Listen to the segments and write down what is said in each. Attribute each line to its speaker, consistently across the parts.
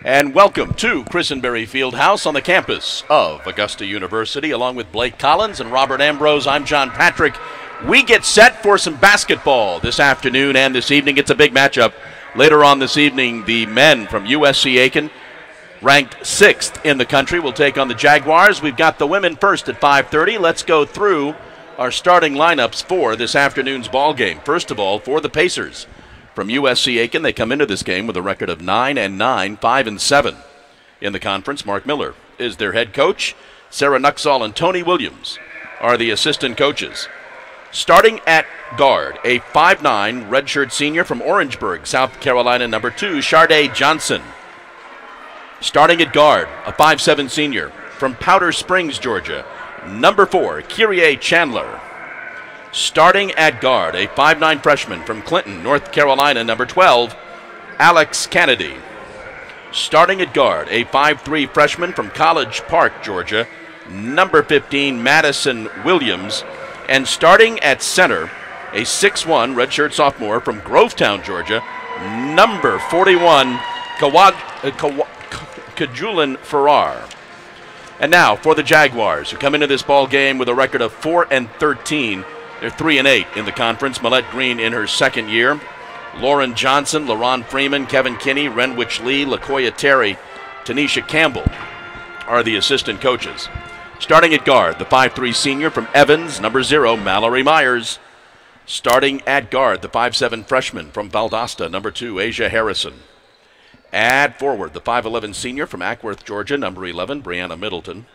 Speaker 1: And welcome to Christenberry Fieldhouse on the campus of Augusta University. Along with Blake Collins and Robert Ambrose, I'm John Patrick. We get set for some basketball this afternoon and this evening. It's a big matchup. Later on this evening, the men from USC AIken, ranked 6th in the country, will take on the Jaguars. We've got the women first at 5:30. Let's go through our starting lineups for this afternoon's ball game. First of all, for the Pacers. From USC AIken, they come into this game with a record of 9-9, 5-7 in the conference. Mark Miller is their head coach. Sarah Nuxall and Tony Williams are the assistant coaches. Starting at guard, a 5'9" redshirt senior from Orangeburg, South Carolina, number 2, Sharday Johnson. Starting at guard, a 5'7" senior from Powder Springs, Georgia, number 4, Kyrie Chandler. Starting at guard, a 5'9" freshman from Clinton, North Carolina, number 12, Alex Kennedy. Starting at guard, a 5'3" freshman from College Park, Georgia, number 15, Madison Williams. And starting at center, a 6'1" redshirt sophomore from Grovetown, Georgia, number 41, Kajulan Farrar. And now for the Jaguars, who come into this ball game with a record of 4-13. They're 3-8 in the conference. Millette Green in her second year. Lauren Johnson, LaRon Freeman, Kevin Kinney, Renwich Lee, LaKoya Terry, Tanisha Campbell are the assistant coaches. Starting at guard, the 5'3" senior from Evans, number 0, Mallory Myers. Starting at guard, the 5'7" freshman from Valdosta, number 2, Asia Harrison. At forward, the 5'11" senior from Ackworth, Georgia, number 11, Brianna Middleton.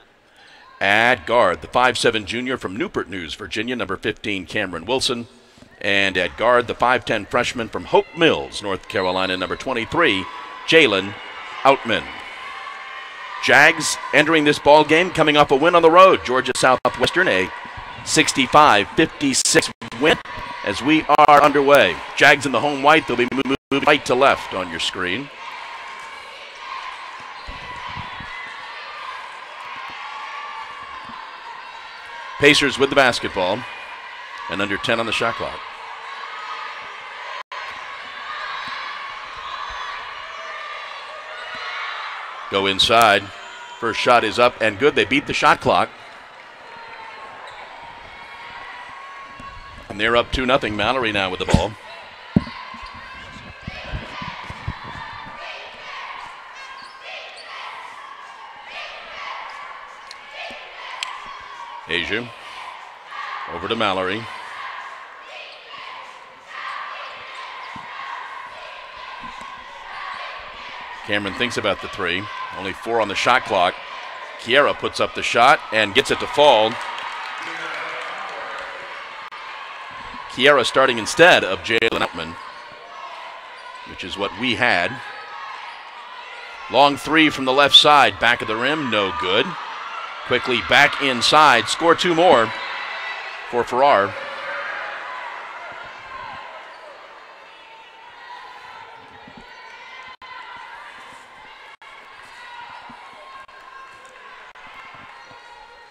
Speaker 1: At guard, the 5'7" junior from Newport News, Virginia, number 15, Cameron Wilson. And at guard, the 5'10" freshman from Hope Mills, North Carolina, number 23, Jalen Outman. Jags entering this ball game coming off a win on the road. Georgia Southwestern, a 65-56 win as we are underway. Jags in the home white. They'll be moving right to left on your screen. Pacers with the basketball and under 10 on the shot clock. Go inside. First shot is up and good. They beat the shot clock. And they're up 2-0. Mallory now with the ball. Asia over to Mallory. Cameron thinks about the three. Only 4 on the shot clock. Kiera puts up the shot and gets it to fall. Kiera starting instead of Jalen Outman, which is what we had. Long 3 from the left side. Back of the rim, no good. Quickly back inside, score 2 more for Farrar.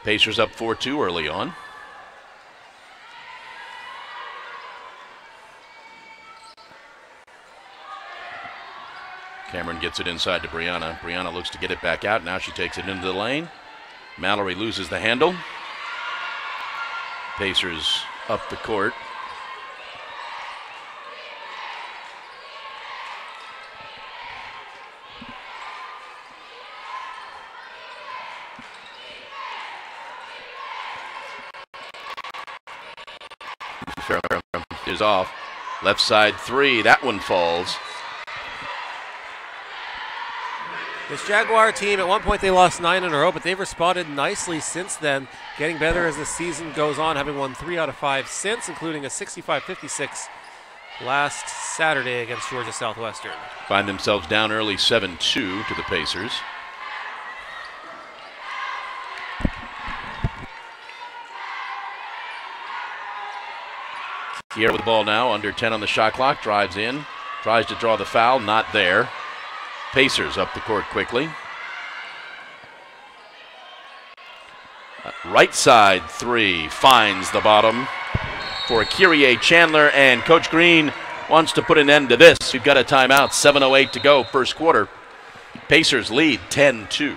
Speaker 1: Pacers up 4-2 early on. Cameron gets it inside to Brianna. Brianna looks to get it back out. Now she takes it into the lane. Mallory loses the handle. Pacers up the court. Is off. Left side 3. That one falls.
Speaker 2: This Jaguar team, at one point they lost 9 in a row, but they've responded nicely since then, getting better as the season goes on, having won 3 out of 5 since, including a 65-56 last Saturday against Georgia Southwestern.
Speaker 1: Find themselves down early 7-2 to the Pacers. Here with the ball now, under 10 on the shot clock, drives in, tries to draw the foul, not there. Pacers up the court quickly. Right side 3 finds the bottom for Kyrie Chandler, and Coach Green wants to put an end to this. We've got a timeout, 7:08 to go, first quarter. Pacers lead 10-2.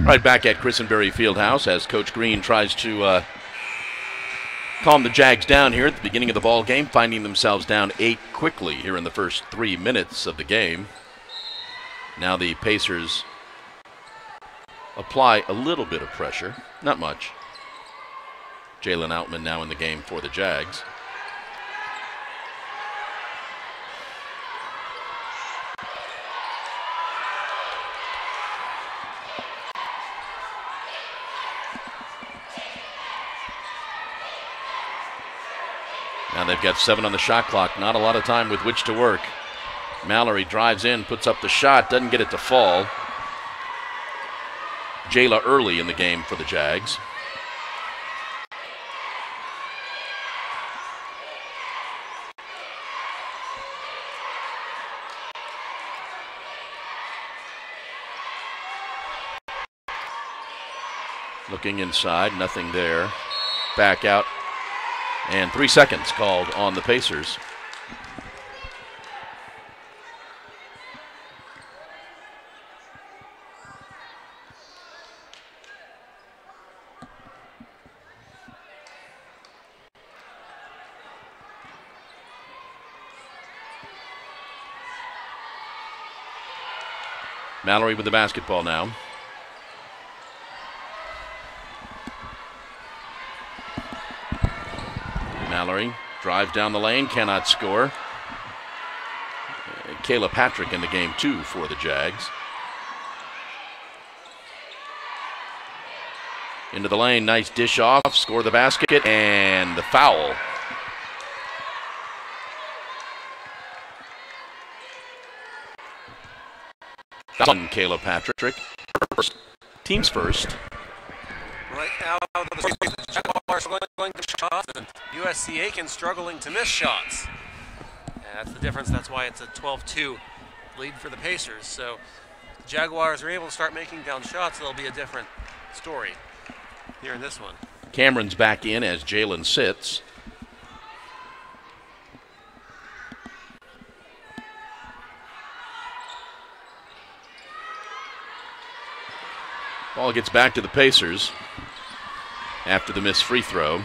Speaker 1: Right back at Christenberry Fieldhouse as Coach Green tries to calm the Jags down here at the beginning of the ball game, finding themselves down 8 quickly here in the first 3 minutes of the game. Now the Pacers apply a little bit of pressure, not much. Jalen Outman now in the game for the Jags. Now they've got 7 on the shot clock, not a lot of time with which to work. Mallory drives in, puts up the shot, doesn't get it to fall. Jayla early in the game for the Jags. Looking inside, nothing there. Back out. And 3 seconds called on the Pacers. Mallory with the basketball now. Mallory drives down the lane, cannot score. Kayla Patrick in the game too for the Jags. Into the lane, nice dish off, score the basket, and the foul. On Kayla Patrick, team's first.
Speaker 2: Right now, the Jaguars going to shots, and USC AIken struggling to miss shots. And that's the difference. That's why it's a 12-2 lead for the Pacers. So the Jaguars are able to start making down shots. It'll be a different story here in this one.
Speaker 1: Cameron's back in as Jalen sits. Ball gets back to the Pacers after the missed free throw.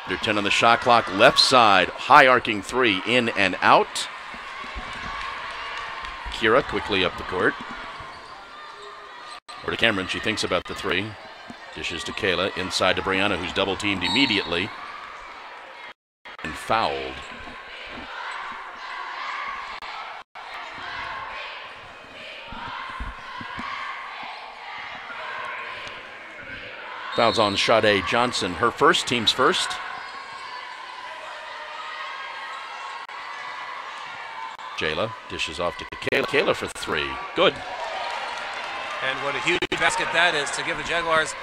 Speaker 1: Under 10 on the shot clock, left side, high arcing three, in and out. Kira quickly up the court. Or to Cameron, she thinks about the three. Dishes to Kayla, inside to Brianna, who's double teamed immediately. And fouled. Fouls on Sade Johnson, her first, team's first. Jayla dishes off to Kayla. Kayla for three. Good.
Speaker 2: And what a huge basket that is to give the Jaguars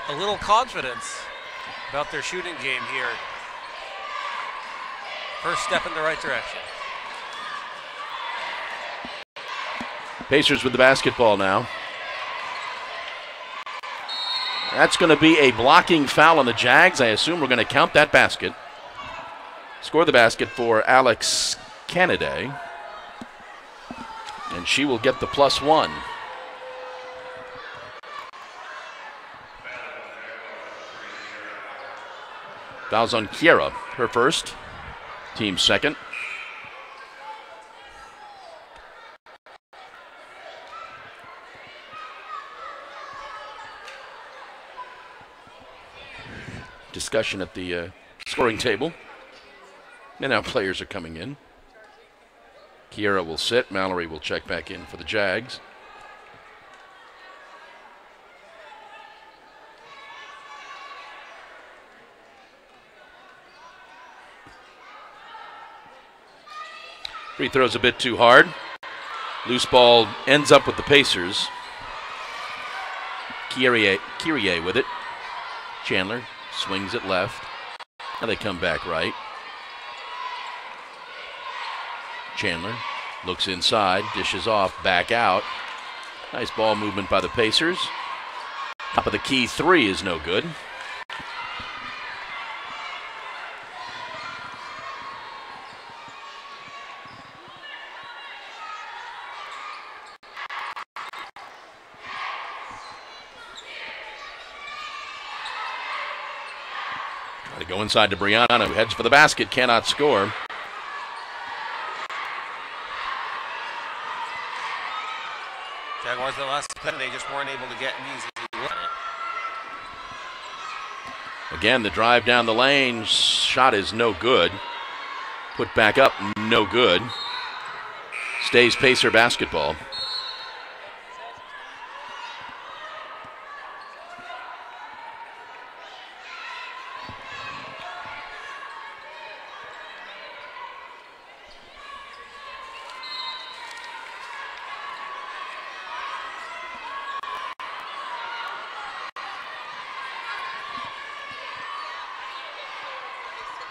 Speaker 2: a little confidence about their shooting game here. First step in the right direction. Pacers
Speaker 1: with the basketball now. That's going to be a blocking foul on the Jags. I assume we're going to count that basket. Score the basket for Alex Kennedy. And she will get the +1. Fouls on Kiera, her first, team second. Discussion at the scoring table. And now players are coming in. Kiera will sit. Mallory will check back in for the Jags. Free throw's a bit too hard. Loose ball ends up with the Pacers. Kyrie with it. Chandler swings it left. Now they come back right. Chandler looks inside, dishes off, back out. Nice ball movement by the Pacers. Top of the key three is no good. Try to go inside to Brianna, who heads for the basket, cannot score.
Speaker 2: Jaguars the last play, they just weren't able to get an easy look.
Speaker 1: Again, the drive down the lane, shot is no good. Put back up, no good. Stays Pacer basketball.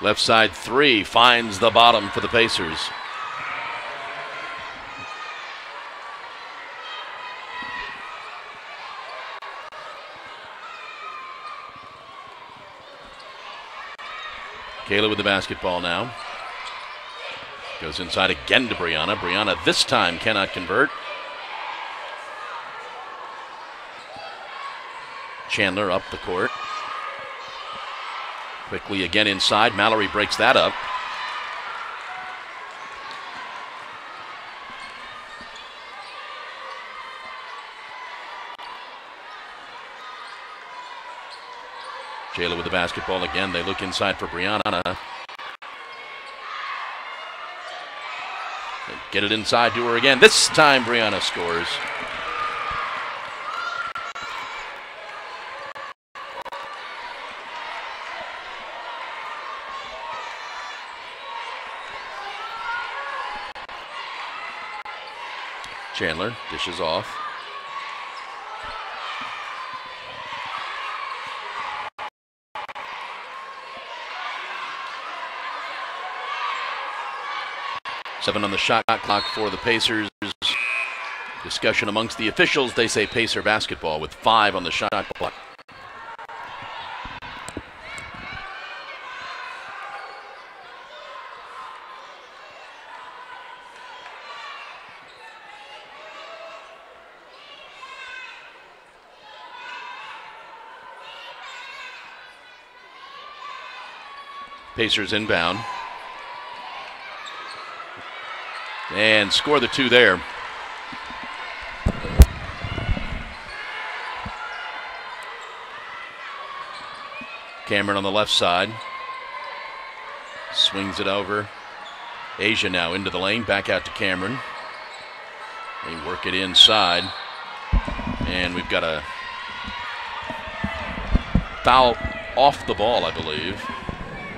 Speaker 1: Left side three finds the bottom for the Pacers. Kayla with the basketball now. Goes inside again to Brianna. Brianna this time cannot convert. Chandler up the court. Quickly again inside. Mallory breaks that up. Jayla with the basketball again. They look inside for Brianna. They get it inside to her again. This time Brianna scores. Chandler dishes off. Seven on the shot clock for the Pacers. Discussion amongst the officials. They say Pacer basketball with 5 on the shot clock. Pacers inbound. And score the 2 there. Cameron on the left side. Swings it over. Asia now into the lane. Back out to Cameron. They work it inside. And we've got a foul off the ball, I believe.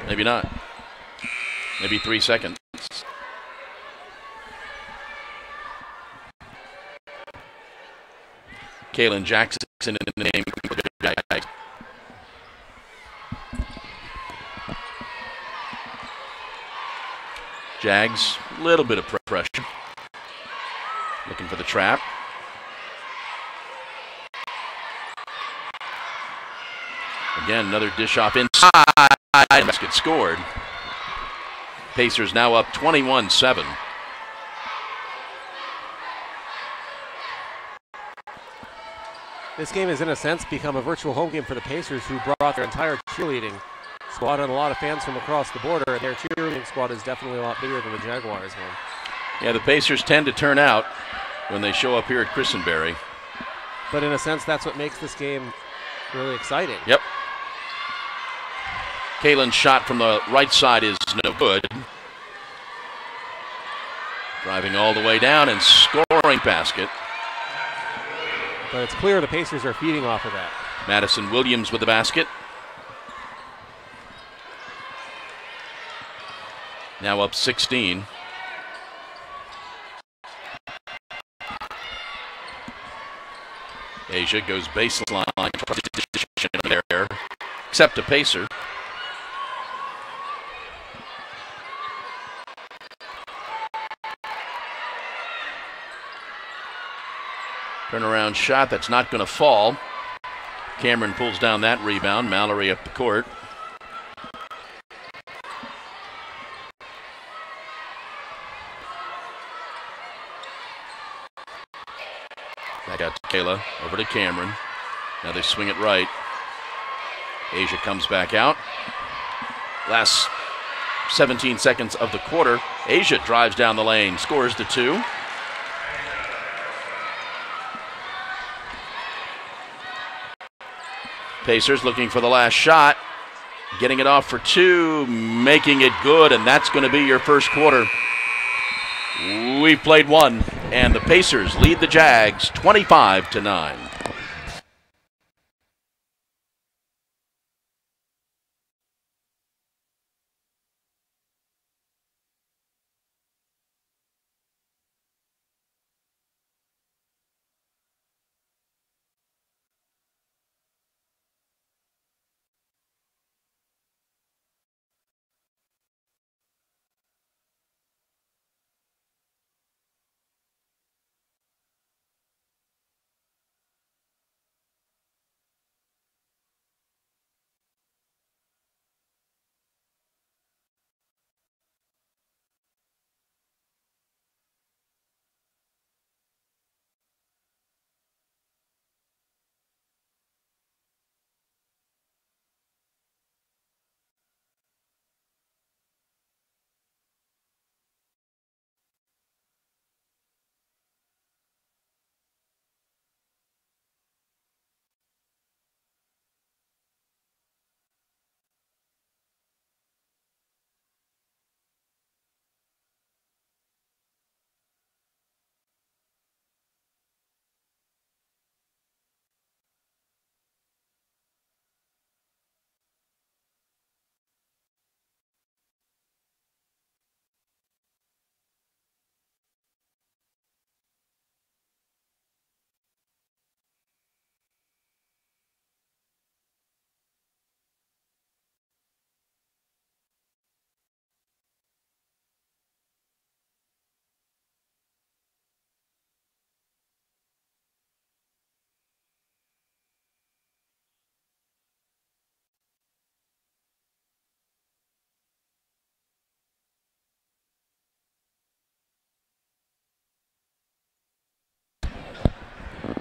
Speaker 1: Maybe not. Maybe 3 seconds. Kaylin Jackson in the name. Jags, a little bit of pressure. Looking for the trap. again, another dish off inside. Basket scored. Pacers now up 21-7.
Speaker 2: This game has, in a sense, become a virtual home game for the Pacers, who brought their entire cheerleading squad and a lot of fans from across the border. And their cheerleading squad is definitely a lot bigger than the Jaguars' one.
Speaker 1: Yeah, the Pacers tend to turn out when they show up here at Christenberry.
Speaker 2: But in a sense, that's what makes this game really exciting.
Speaker 1: Yep. Kalen's shot from the right side is no good. Driving all the way down and scoring basket.
Speaker 2: But it's clear the Pacers are feeding off of that.
Speaker 1: Madison Williams with the basket. Now up 16. Asia goes baseline there, except a Pacer. Turnaround shot that's not going to fall. Cameron pulls down that rebound. Mallory up the court. Back out to Kayla, over to Cameron. Now they swing it right. Asia comes back out. Last 17 seconds of the quarter. Asia drives down the lane, scores the 2. Pacers looking for the last shot. Getting it off for 2, making it good, and that's going to be your first quarter. We've played 1, and the Pacers lead the Jags 25-9.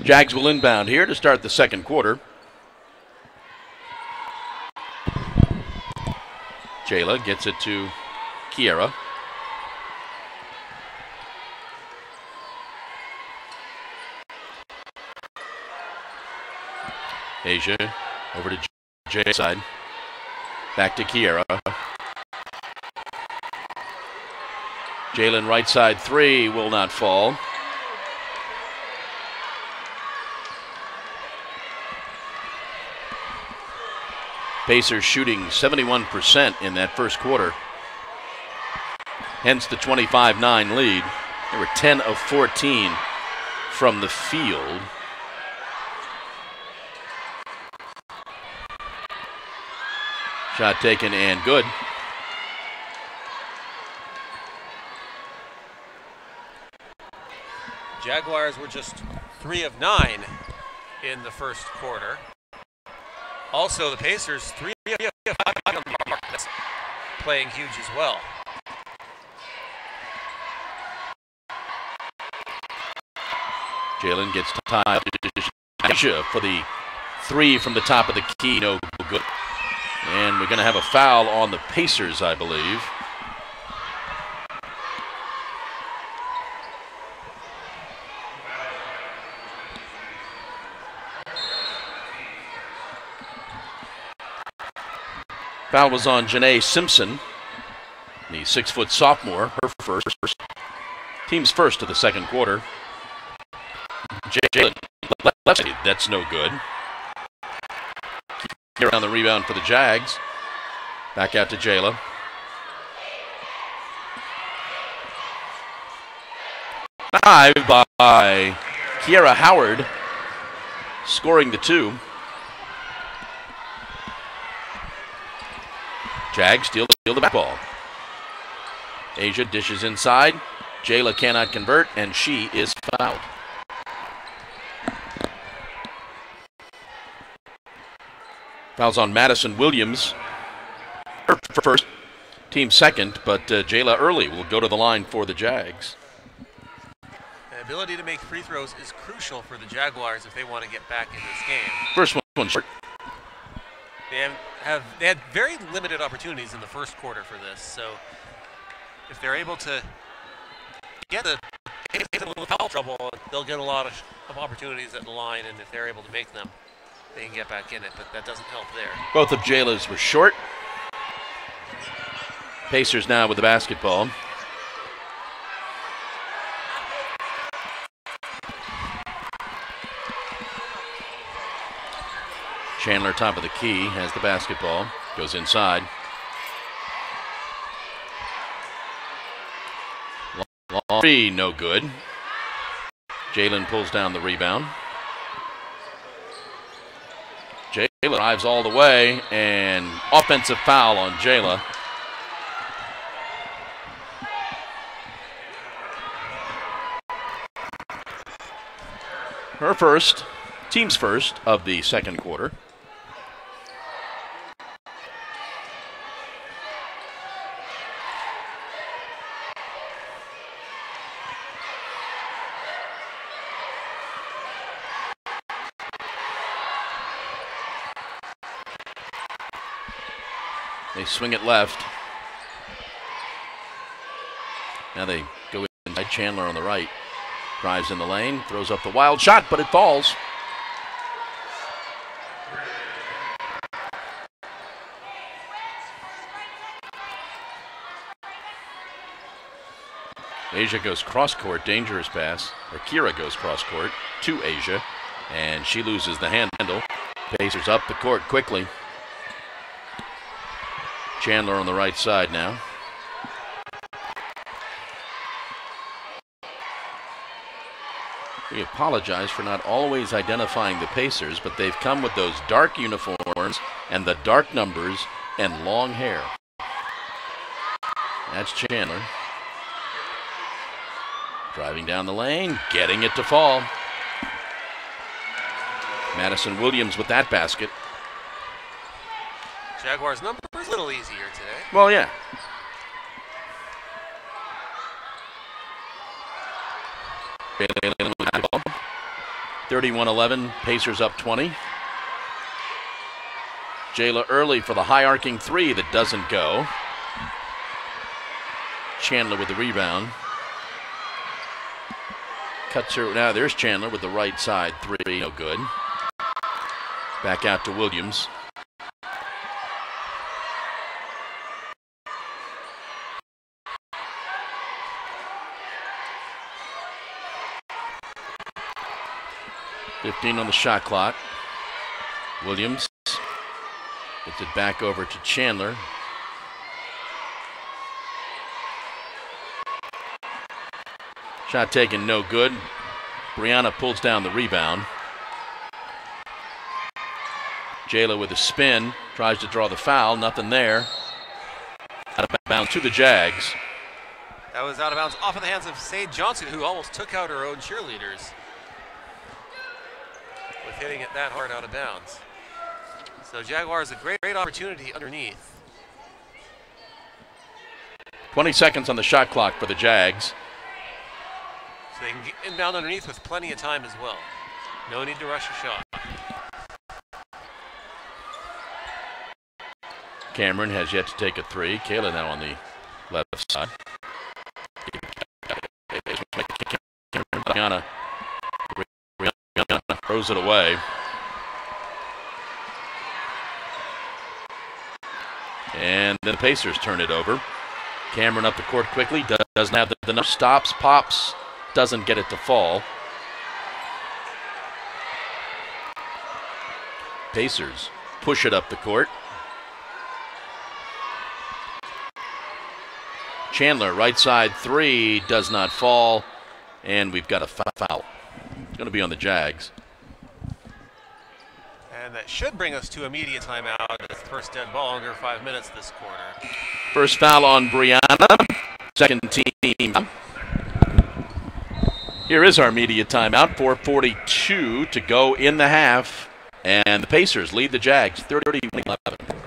Speaker 1: Jags will inbound here to start the second quarter. Jayla gets it to Kiera. Asia over to Jay side. Back to Kiera. Jalen right side 3 will not fall. Pacers shooting 71% in that first quarter. Hence the 25-9 lead. They were 10 of 14 from the field. Shot taken and good.
Speaker 2: Jaguars were just 3 of 9 in the first quarter. Also, the Pacers, 3 of 5 on the mark. That's playing huge as well.
Speaker 1: Jalen gets tied for the 3 from the top of the key. No good. And we're going to have a foul on the Pacers, I believe. Foul was on Janae Simpson, the 6-foot sophomore, her first. Team's first of the second quarter. Jalen, left, that's no good. Here on the rebound for the Jags. Back out to Jayla. Dive by Kiera Howard, scoring the 2. Jags steal the basketball. Asia dishes inside. Jayla cannot convert, and she is fouled. Fouls on Madison Williams. Her first, team second, but Jayla Early will go to the line for the Jags.
Speaker 2: The ability to make free throws is crucial for the Jaguars if they want to get back in this game.
Speaker 1: First one short.
Speaker 2: They had very limited opportunities in the first quarter for this, so if they're able to get a little foul trouble, they'll get a lot of opportunities at the line, and if they're able to make them, they can get back in it, but that doesn't help there.
Speaker 1: Both of Jayla's were short. Pacers now with the basketball. Chandler, top of the key, has the basketball. Goes inside. Long three, no good. Jalen pulls down the rebound. Jayla drives all the way, and offensive foul on Jayla. Her first, team's first of the second quarter. They swing it left. Now they go inside. Chandler on the right. Drives in the lane, throws up the wild shot, but it falls. Asia goes cross-court, dangerous pass. Or Kira goes cross-court to Asia, and she loses the handle. Pacers up the court quickly. Chandler on the right side now. We apologize for not always identifying the Pacers, but they've come with those dark uniforms and the dark numbers and long hair. That's Chandler. Driving down the lane, getting it to fall. Madison Williams with that basket.
Speaker 2: Jaguars' numbers a little easier today.
Speaker 1: Well, yeah. Bailey 31-11, Pacers up 20. Jayla Early for the high arcing 3 that doesn't go. Chandler with the rebound. Cuts her, now there's Chandler with the right side 3, no good. Back out to Williams. .15 on the shot clock. Williams gets it back over to Chandler. Shot taken, no good. Brianna pulls down the rebound. Jayla with a spin, tries to draw the foul, nothing there. Out of bounds to the Jags.
Speaker 2: That was out of bounds off of the hands of Sade Johnson, who almost took out her own cheerleaders with hitting it that hard out of bounds. So Jaguars a great opportunity underneath.
Speaker 1: 20 seconds on the shot clock for the Jags.
Speaker 2: So they can get inbound underneath with plenty of time as well. No need to rush a shot.
Speaker 1: Cameron has yet to take a three. Kayla now on the left side. Brianna throws it away. And then the Pacers turn it over. Cameron up the court quickly. Doesn't have the enough stops, pops, doesn't get it to fall. Pacers push it up the court. Chandler, right side three, does not fall. And we've got a foul. It's going to be on the Jags.
Speaker 2: And that should bring us to immediate timeout. It's the first dead ball under 5 minutes this quarter.
Speaker 1: First foul on Brianna. Second team. Here is our immediate timeout. 4:42 to go in the half. And the Pacers lead the Jags 30-11.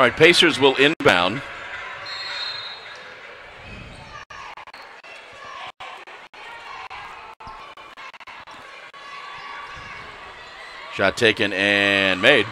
Speaker 1: All right, Pacers will inbound. Shot taken and made.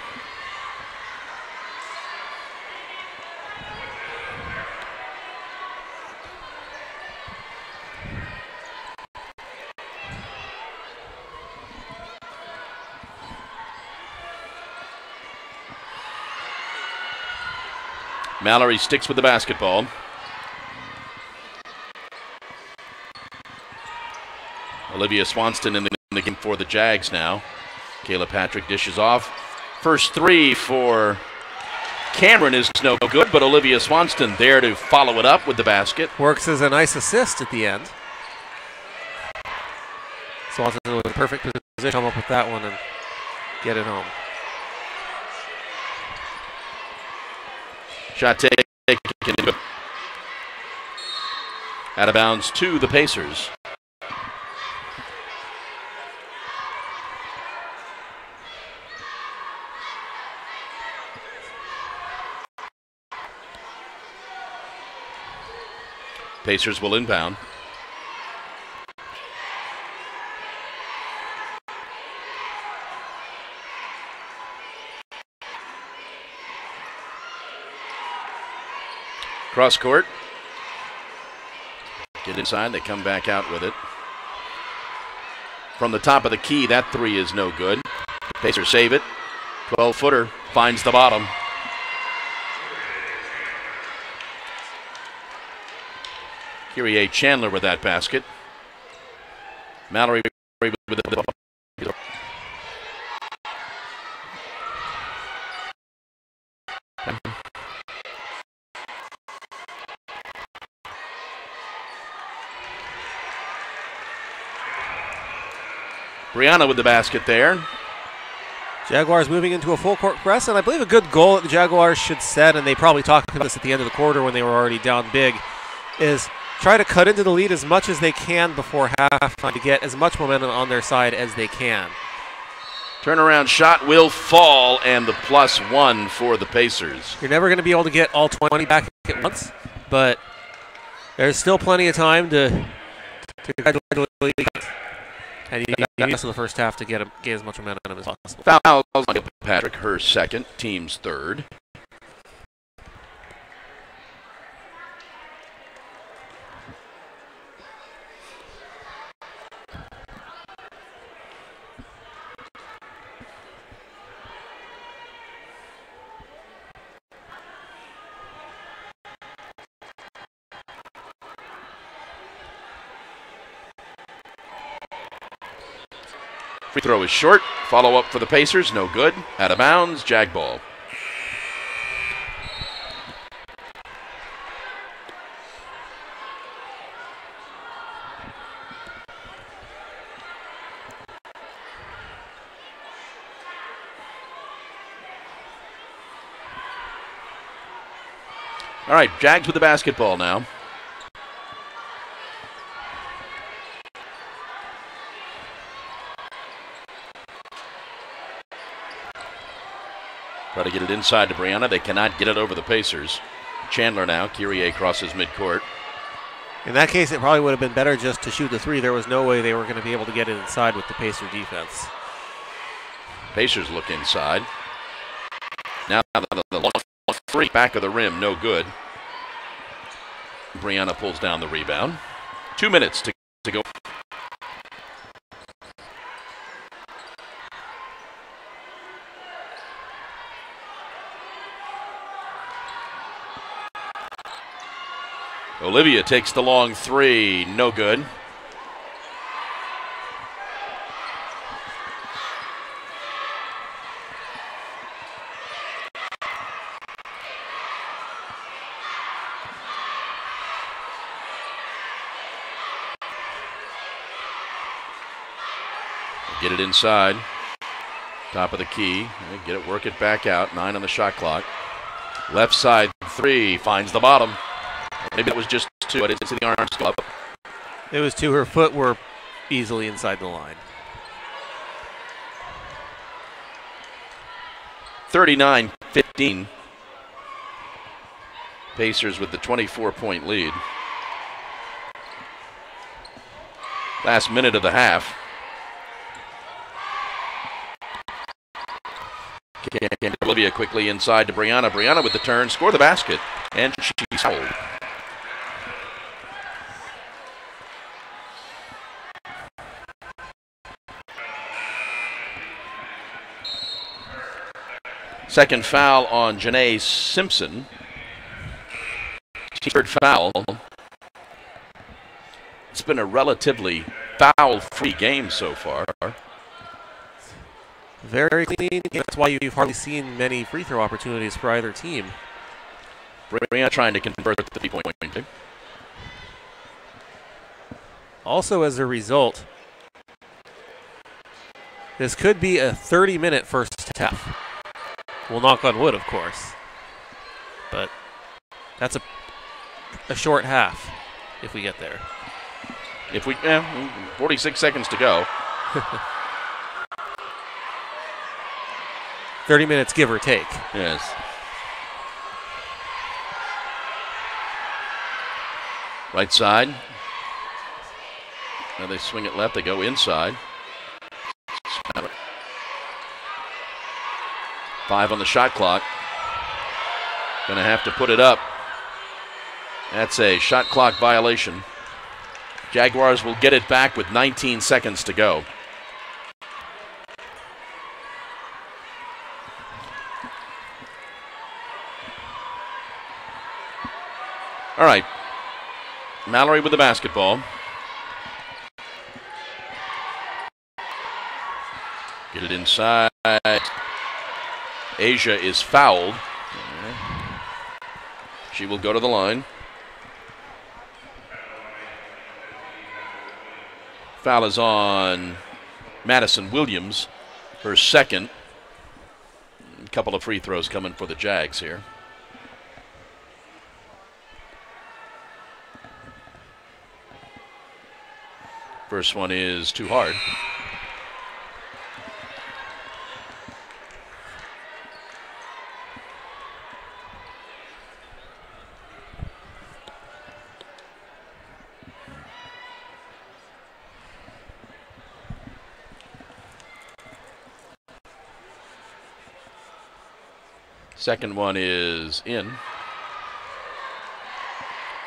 Speaker 1: Mallory sticks with the basketball. Olivia Swanston in the game for the Jags now. Kayla Patrick dishes off. First three for Cameron is no good, but Olivia Swanston there to follow it up with the basket.
Speaker 2: Works as a nice assist at the end. Swanson with a perfect position, come up with that one and get it home.
Speaker 1: Shot taken. Out of bounds to the Pacers. Pacers will inbound. Cross court. Get inside, they come back out with it. From the top of the key, that three is no good. Pacers save it. 12-footer finds the bottom. Kyrie Chandler with that basket. Mallory with the Brianna with the basket there.
Speaker 2: Jaguars moving into a full court press, and I believe a good goal that the Jaguars should set, and they probably talked about this at the end of the quarter when they were already down big, is try to cut into the lead as much as they can before halftime to get as much momentum on their side as they can.
Speaker 1: Turnaround shot will fall, and the +1 for the Pacers.
Speaker 2: You're never going to be able to get all 20 back at once, but there's still plenty of time to gradually, and you need the rest of the first half to get as much momentum as possible.
Speaker 1: Foul on Patrick, her second, team's third. Free throw is short. Follow up for the Pacers. No good. Out of bounds. Jag ball. All right, Jags with the basketball now. Try to get it inside to Brianna. They cannot get it over the Pacers. Chandler now. Kyrie crosses midcourt.
Speaker 2: In that case, it probably would have been better just to shoot the three. There was no way they were going to be able to get it inside with the Pacer defense.
Speaker 1: Pacers look inside. Now the long three, back of the rim, no good. Brianna pulls down the rebound. 2 minutes to go. Olivia takes the long three, no good. Get it inside. Top of the key. Get it, work it back out. 9 on the shot clock. Left side three, finds the bottom. Maybe it was just 2. I didn't see the arms go up.
Speaker 2: It was 2. Her foot were easily inside the line.
Speaker 1: 39-15. Pacers with the 24-point lead. Last minute of the half. Olivia quickly inside to Brianna. Brianna with the turn, score the basket, and she's fouled. Second foul on Janae Simpson. Third foul. It's been a relatively foul-free game so far.
Speaker 2: Very clean. That's why you've hardly seen many free throw opportunities for either team.
Speaker 1: Brianna trying to convert the 3-point.
Speaker 2: Also, as a result, this could be a 30-minute first half. We'll knock on wood, of course. But that's a short half if we get there.
Speaker 1: If we, 46 seconds to go.
Speaker 2: 30 minutes, give or take.
Speaker 1: Yes. Right side. Now they swing it left. They go inside. 5 on the shot clock. Gonna have to put it up. That's a shot clock violation. Jaguars will get it back with 19 seconds to go. All right. Mallory with the basketball. Get it inside. Asia is fouled. She will go to the line. Foul is on Madison Williams, her second. A couple of free throws coming for the Jags here. First one is too hard. Second one is in.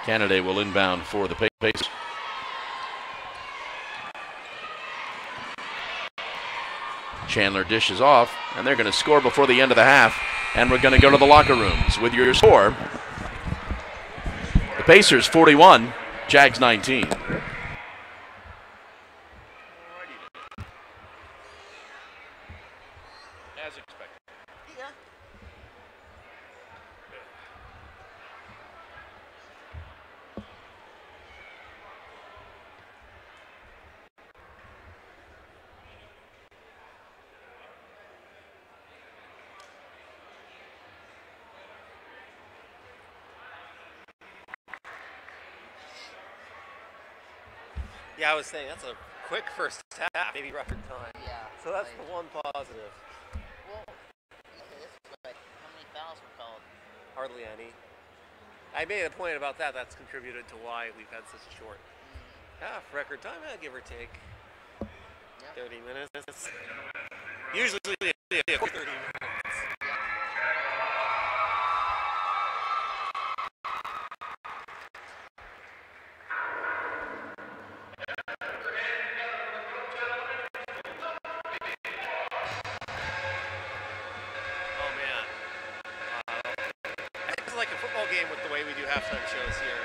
Speaker 1: Canada will inbound for the Pacers. Chandler dishes off, and they're going to score before the end of the half. And we're going to go to the locker rooms with your score. The Pacers 41, Jags 19. As expected. Yeah.
Speaker 2: Yeah, I was saying that's a quick first half, maybe record time.
Speaker 3: Yeah.
Speaker 2: So that's the one positive.
Speaker 3: Well, this is like, how many fouls were called?
Speaker 2: Hardly any. I made a point about that. That's contributed to why we've had such a short half. Record time, give or take 30 minutes. Usually 30 minutes. Like a football game with the way we do halftime shows here.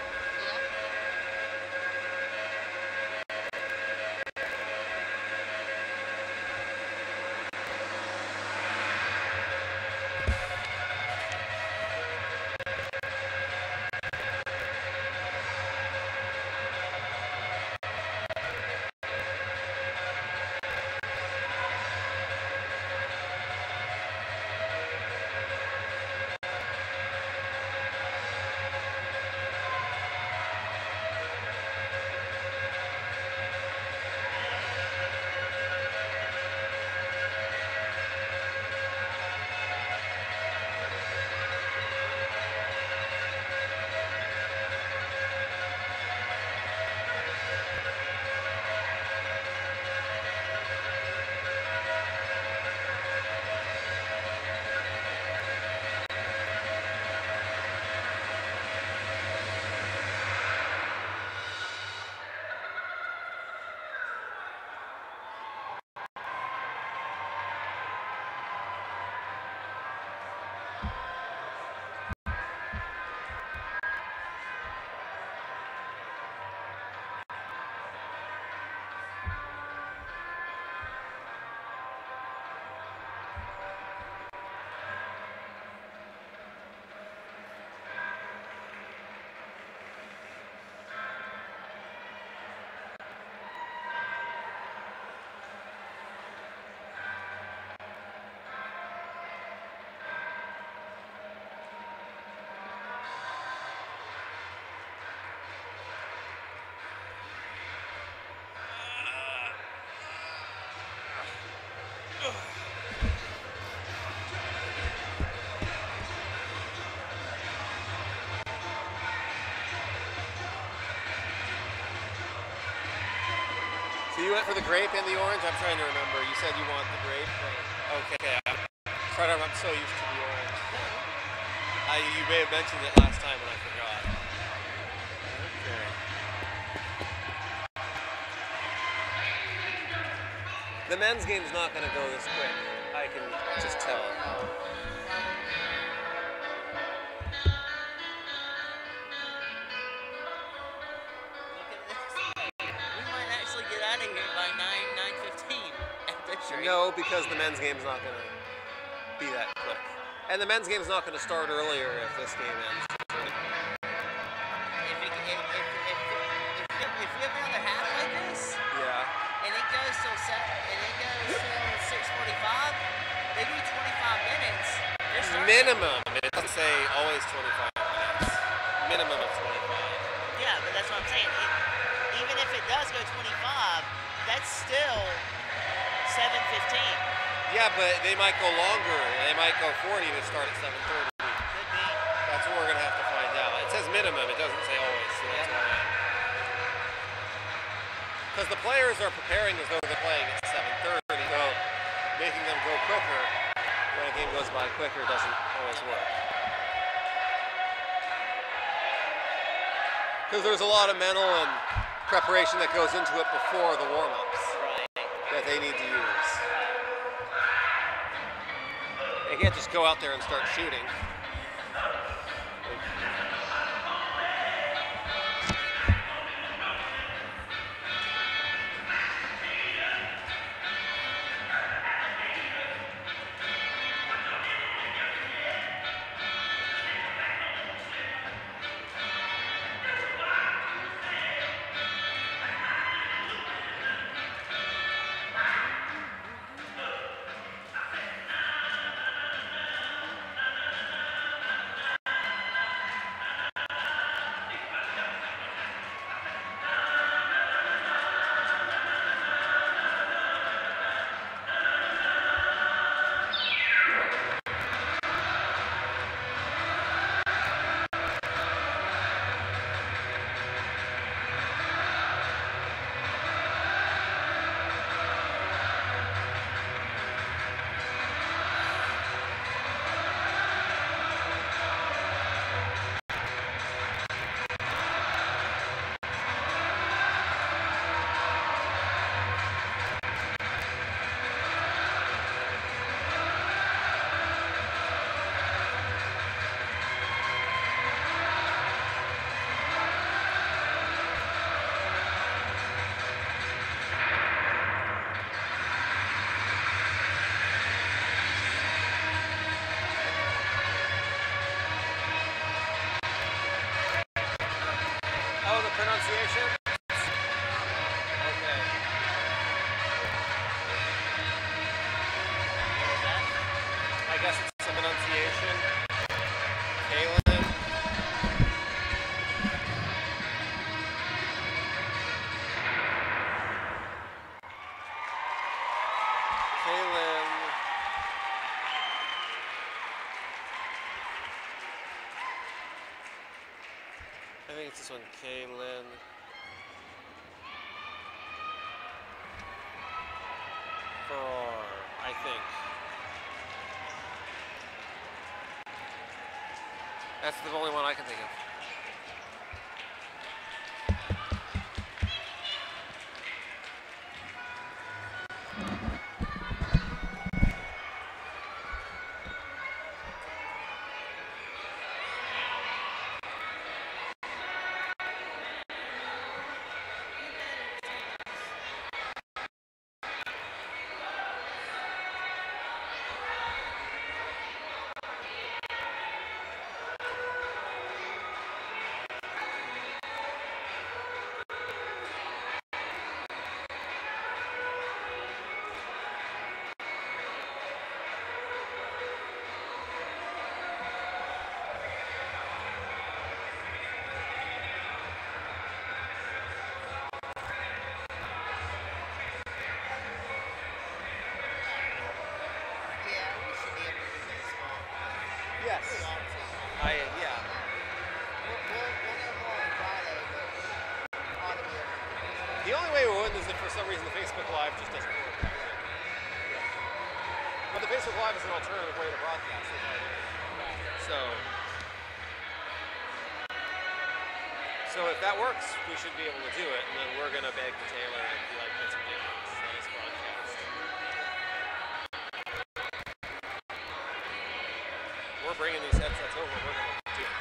Speaker 2: So you went for the grape and the orange? I'm trying to remember. You said you want the grape? Okay. I'm so used to the orange. You may have mentioned it last time and I forgot. Okay. The men's game's not going to go this quick. I can just tell. No, because the men's game's not going to be that quick. And the men's game's not going to start earlier if this game ends.
Speaker 3: If we have another half like this, and it goes till 6:45, maybe 25 minutes.
Speaker 2: Minimum. It doesn't say always 25 minutes. Minimum of 25.
Speaker 3: Yeah, but that's what I'm saying. even if it does go 25, that's still 7:15.
Speaker 2: Yeah, but they might go longer. They might go 40 to start at 7:30.
Speaker 3: Could be.
Speaker 2: That's what we're going to have to find out. It says minimum. It doesn't say always. So that's why. Because the players are preparing as though they're playing at 7:30, so making them go quicker when a game goes by quicker doesn't always work. Because there's a lot of mental and preparation that goes into it before the warm-ups that they need to use. They can't just go out there and start shooting. Pronunciation? Okay. I guess it's some pronunciation. Kaylin. Kaylin. I think it's this one, Kaylin. I think. That's the only one I can think of. Yes. Yeah. The only way we win is if for some reason the Facebook Live just doesn't work. But the Facebook Live is an alternative way to broadcast it. So if that works, we should be able to do it, and then we're gonna beg the Taylor and be like, "That's ridiculous. Let us broadcast." We're bringing these headsets over. We're gonna do it.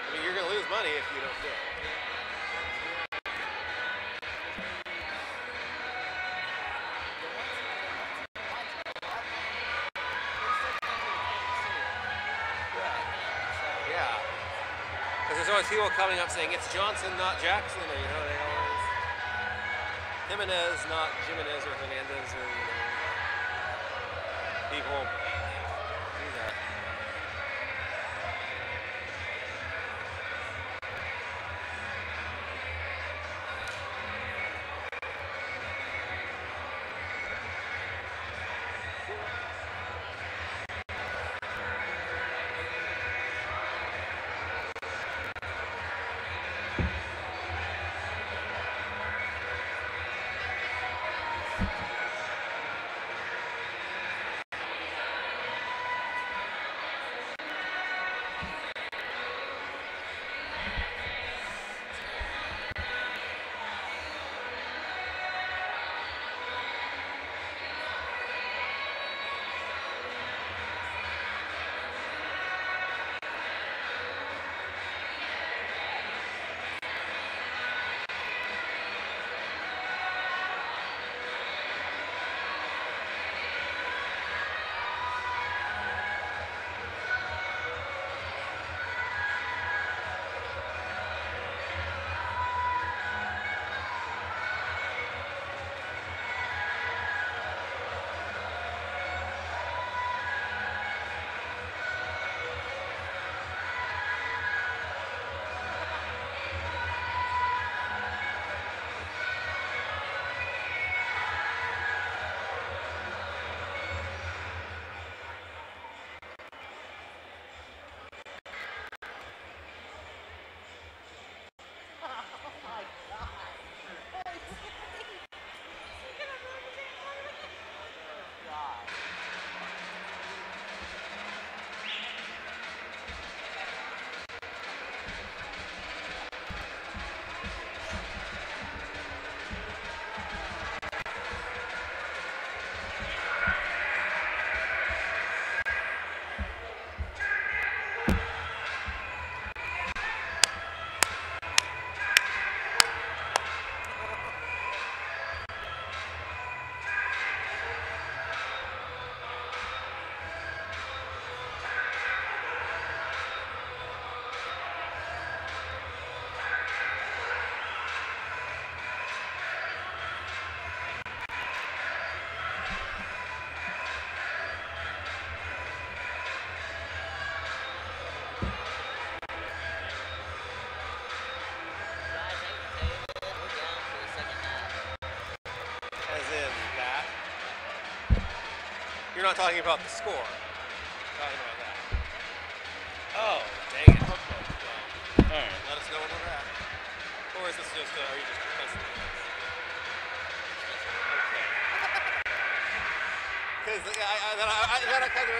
Speaker 2: I mean, you're gonna lose money if you don't do it. There's always people coming up saying it's Johnson, not Jackson, or they always Jimenez, not Jimenez or Hernandez, or people do that. You're not talking about the score. You're talking about that. Oh, dang it. Okay. Well, all right. Let us know when we're at. Or is this just, are you just confessing it? Okay. Because then I kind of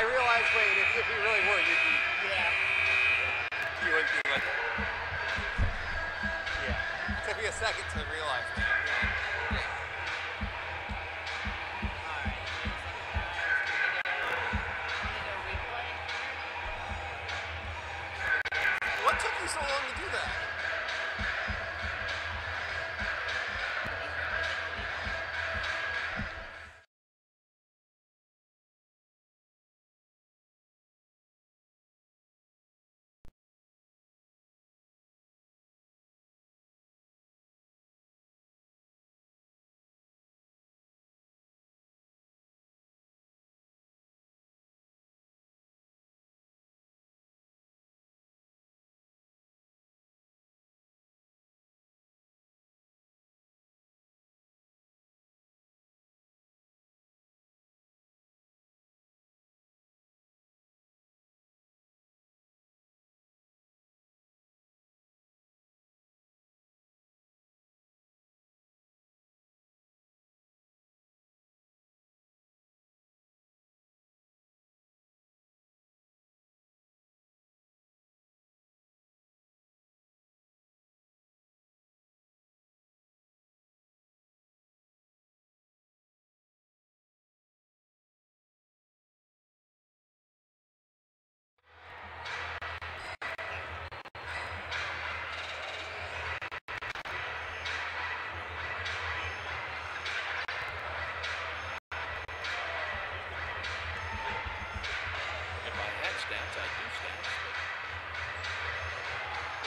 Speaker 2: realized, wait, if you really were, you'd be, you wouldn't be like, it took me a second to realize that. What took you so long to do that?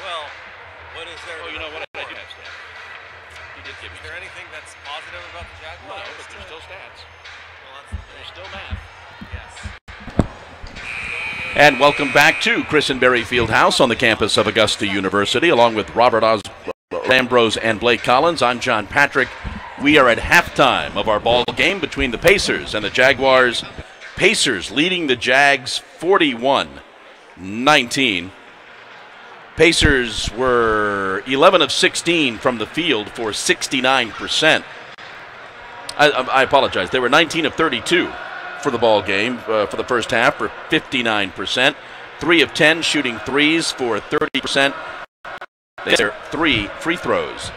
Speaker 2: Well, what is there?
Speaker 1: Oh, you know what? I do have stats. You did give me.
Speaker 2: Is there anything that's positive about the Jaguars?
Speaker 1: No, but there's still stats.
Speaker 2: Well, that's the thing.
Speaker 1: There's still math.
Speaker 2: Yes.
Speaker 1: And welcome back to Christenberry Fieldhouse on the campus of Augusta University, along with Robert Ambrose and Blake Collins. I'm John Patrick. We are at halftime of our ball game between the Pacers and the Jaguars. Pacers leading the Jags 41-19. Pacers were 11 of 16 from the field for 69%. I apologize. They were 19 of 32 for the ball game for the first half for 59%. 3 of 10 shooting threes for 30%. They're 3 free throws.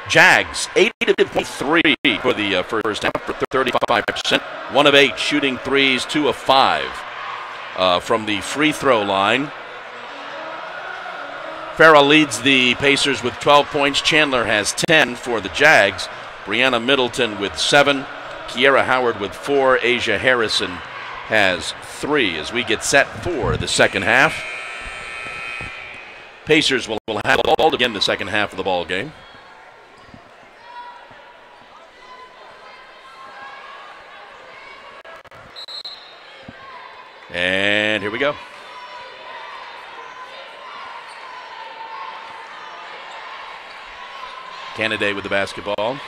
Speaker 1: Jags 8 of 3 for the first half for 35%. 1 of 8 shooting threes, 2 of 5 from the free throw line. Farrell leads the Pacers with 12 points. Chandler has 10 for the Jags. Brianna Middleton with 7. Kiera Howard with 4. Asia Harrison has 3 as we get set for the second half. Pacers will have the ball again the second half of the ball game. And here we go. Canada with the basketball.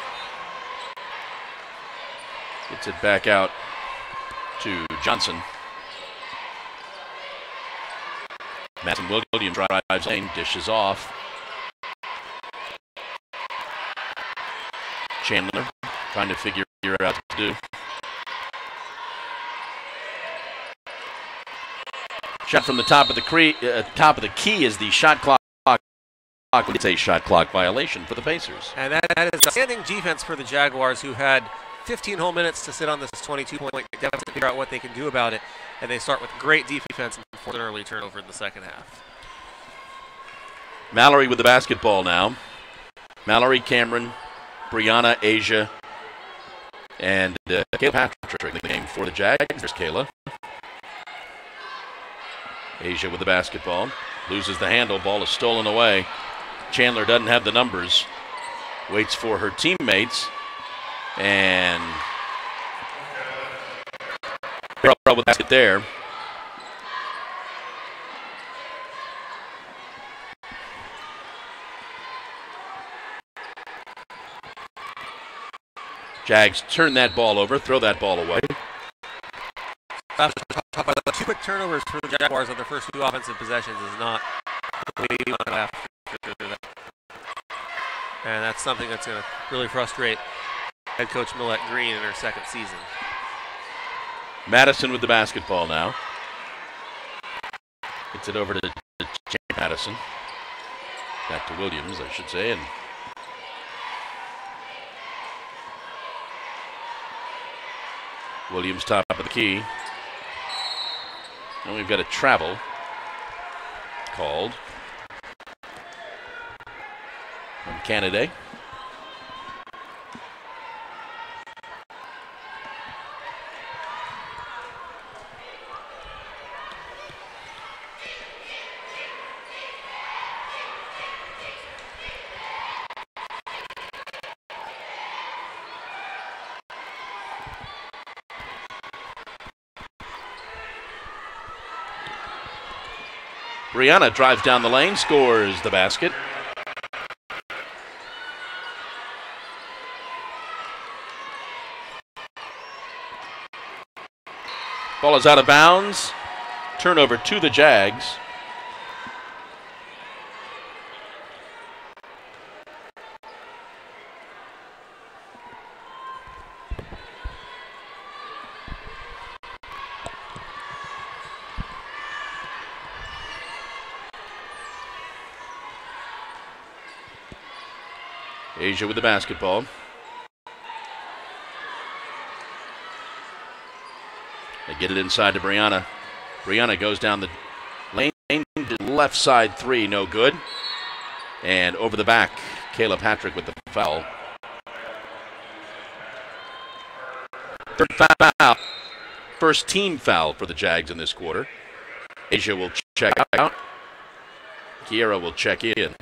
Speaker 1: Gets it back out to Johnson. Madison Williams drives lane, dishes off. Chandler trying to figure out what to do. Shot from the top of the key is the shot clock. It's a shot clock violation for the Pacers.
Speaker 2: And that is outstanding defense for the Jaguars, who had 15 whole minutes to sit on this 22-point deficit to figure out what they can do about it. And they start with great defense and force an early turnover in the second half.
Speaker 1: Mallory with the basketball now. Mallory, Cameron, Brianna, Asia, and Kayla Patrick in the game for the Jags. There's Kayla. Asia with the basketball. Loses the handle. Ball is stolen away. Chandler doesn't have the numbers. Waits for her teammates. And with the basket there. Jags turn that ball over, throw that ball away.
Speaker 2: Two quick turnovers for the Jaguars on their first two offensive possessions is not the way you want to after that. And that's something that's going to really frustrate head coach Millette Green in her second season.
Speaker 1: Madison with the basketball now. Gets it over to Madison. Back to Williams, I should say. And Williams top of the key. And we've got a travel called from Canada. Brianna drives down the lane, scores the basket. Ball is out of bounds. Turnover to the Jags. Asia with the basketball. They get it inside to Brianna. Brianna goes down the lane to left side three, no good. And over the back, Kayla Patrick with the foul. Third foul. First team foul for the Jags in this quarter. Asia will check out. Kiera will check in.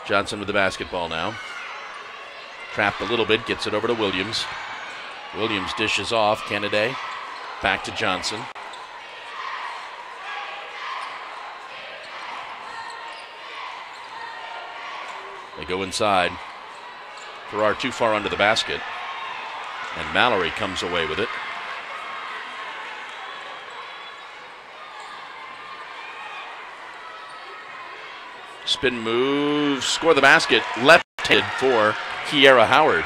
Speaker 1: Johnson with the basketball now. Trapped a little bit, gets it over to Williams. Williams dishes off, Kennedy. Back to Johnson. They go inside. Farrar too far under the basket. And Mallory comes away with it. Spin move, score the basket, left-handed for Kiera Howard.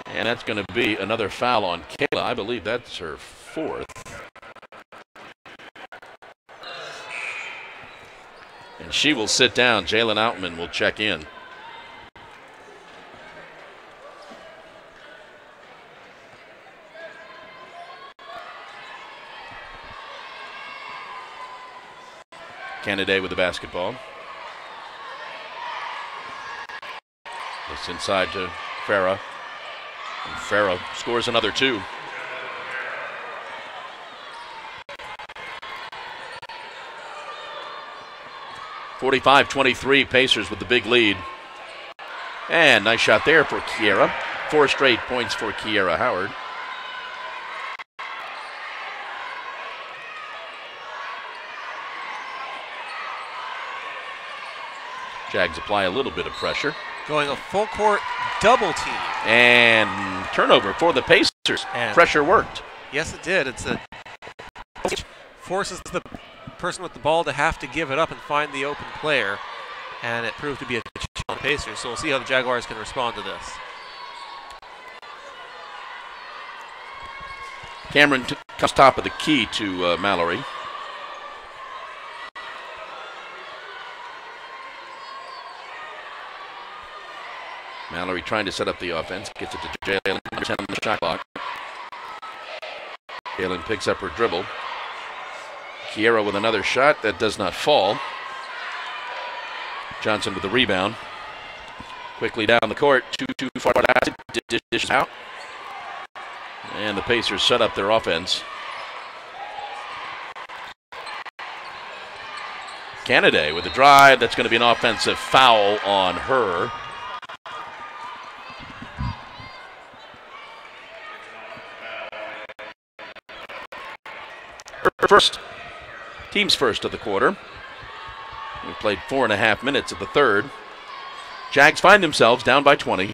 Speaker 1: And that's going to be another foul on Kayla. I believe that's her fourth. And she will sit down. Jalen Outman will check in. Kennedy with the basketball. It's inside to Farah. And Farah scores another two. (45-23) Pacers with the big lead. And nice shot there for Kiera. 4 straight points for Kiera Howard. Jags apply a little bit of pressure.
Speaker 2: Going a full court double team.
Speaker 1: And turnover for the Pacers. And pressure worked.
Speaker 2: Yes, it did. It's forces the person with the ball to have to give it up and find the open player. And it proved to be a challenge on the Pacers. So we'll see how the Jaguars can respond to this.
Speaker 1: Cameron comes top of the key to Mallory. Mallory trying to set up the offense. Gets it to Jalen. On the shot clock. Jalen picks up her dribble. Kiera with another shot that does not fall. Johnson with the rebound. Quickly down the court. Too far out. Dishes out. And the Pacers set up their offense. Kennedy with the drive. That's going to be an offensive foul on her. Her first Team's first of the quarter. We played 4.5 minutes of the third. Jags find themselves down by 20.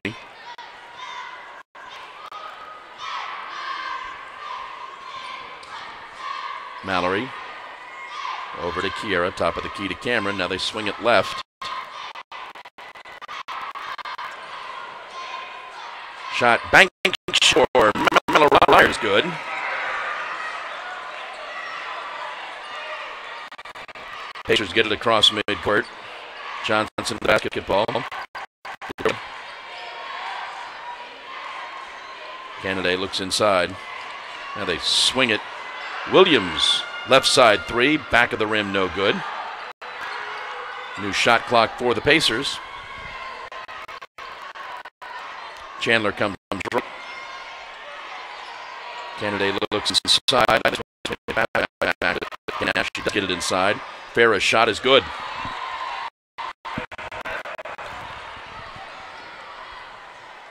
Speaker 1: Mallory over to Kiera, top of the key to Cameron. Now they swing it left. Shot bank short. Mallory is good. Pacers get it across midcourt. Johnson basketball. Kennedy looks inside. Now they swing it. Williams, left side three, back of the rim, no good. New shot clock for the Pacers. Chandler comes right. Kennedy looks inside. Nash does get it inside. Farah's shot is good.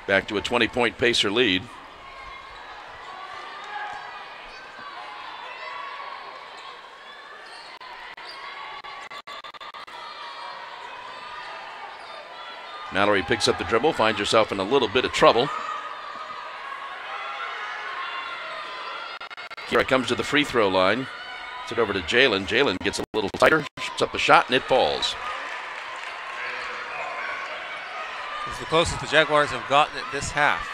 Speaker 1: Back to a 20-point Pacer lead. Mallory picks up the dribble, finds herself in a little bit of trouble. Kiera comes to the free throw line. It's it over to Jalen. Jalen gets a little tighter, shoots up the shot, and it falls.
Speaker 2: It's the closest the Jaguars have gotten it this half.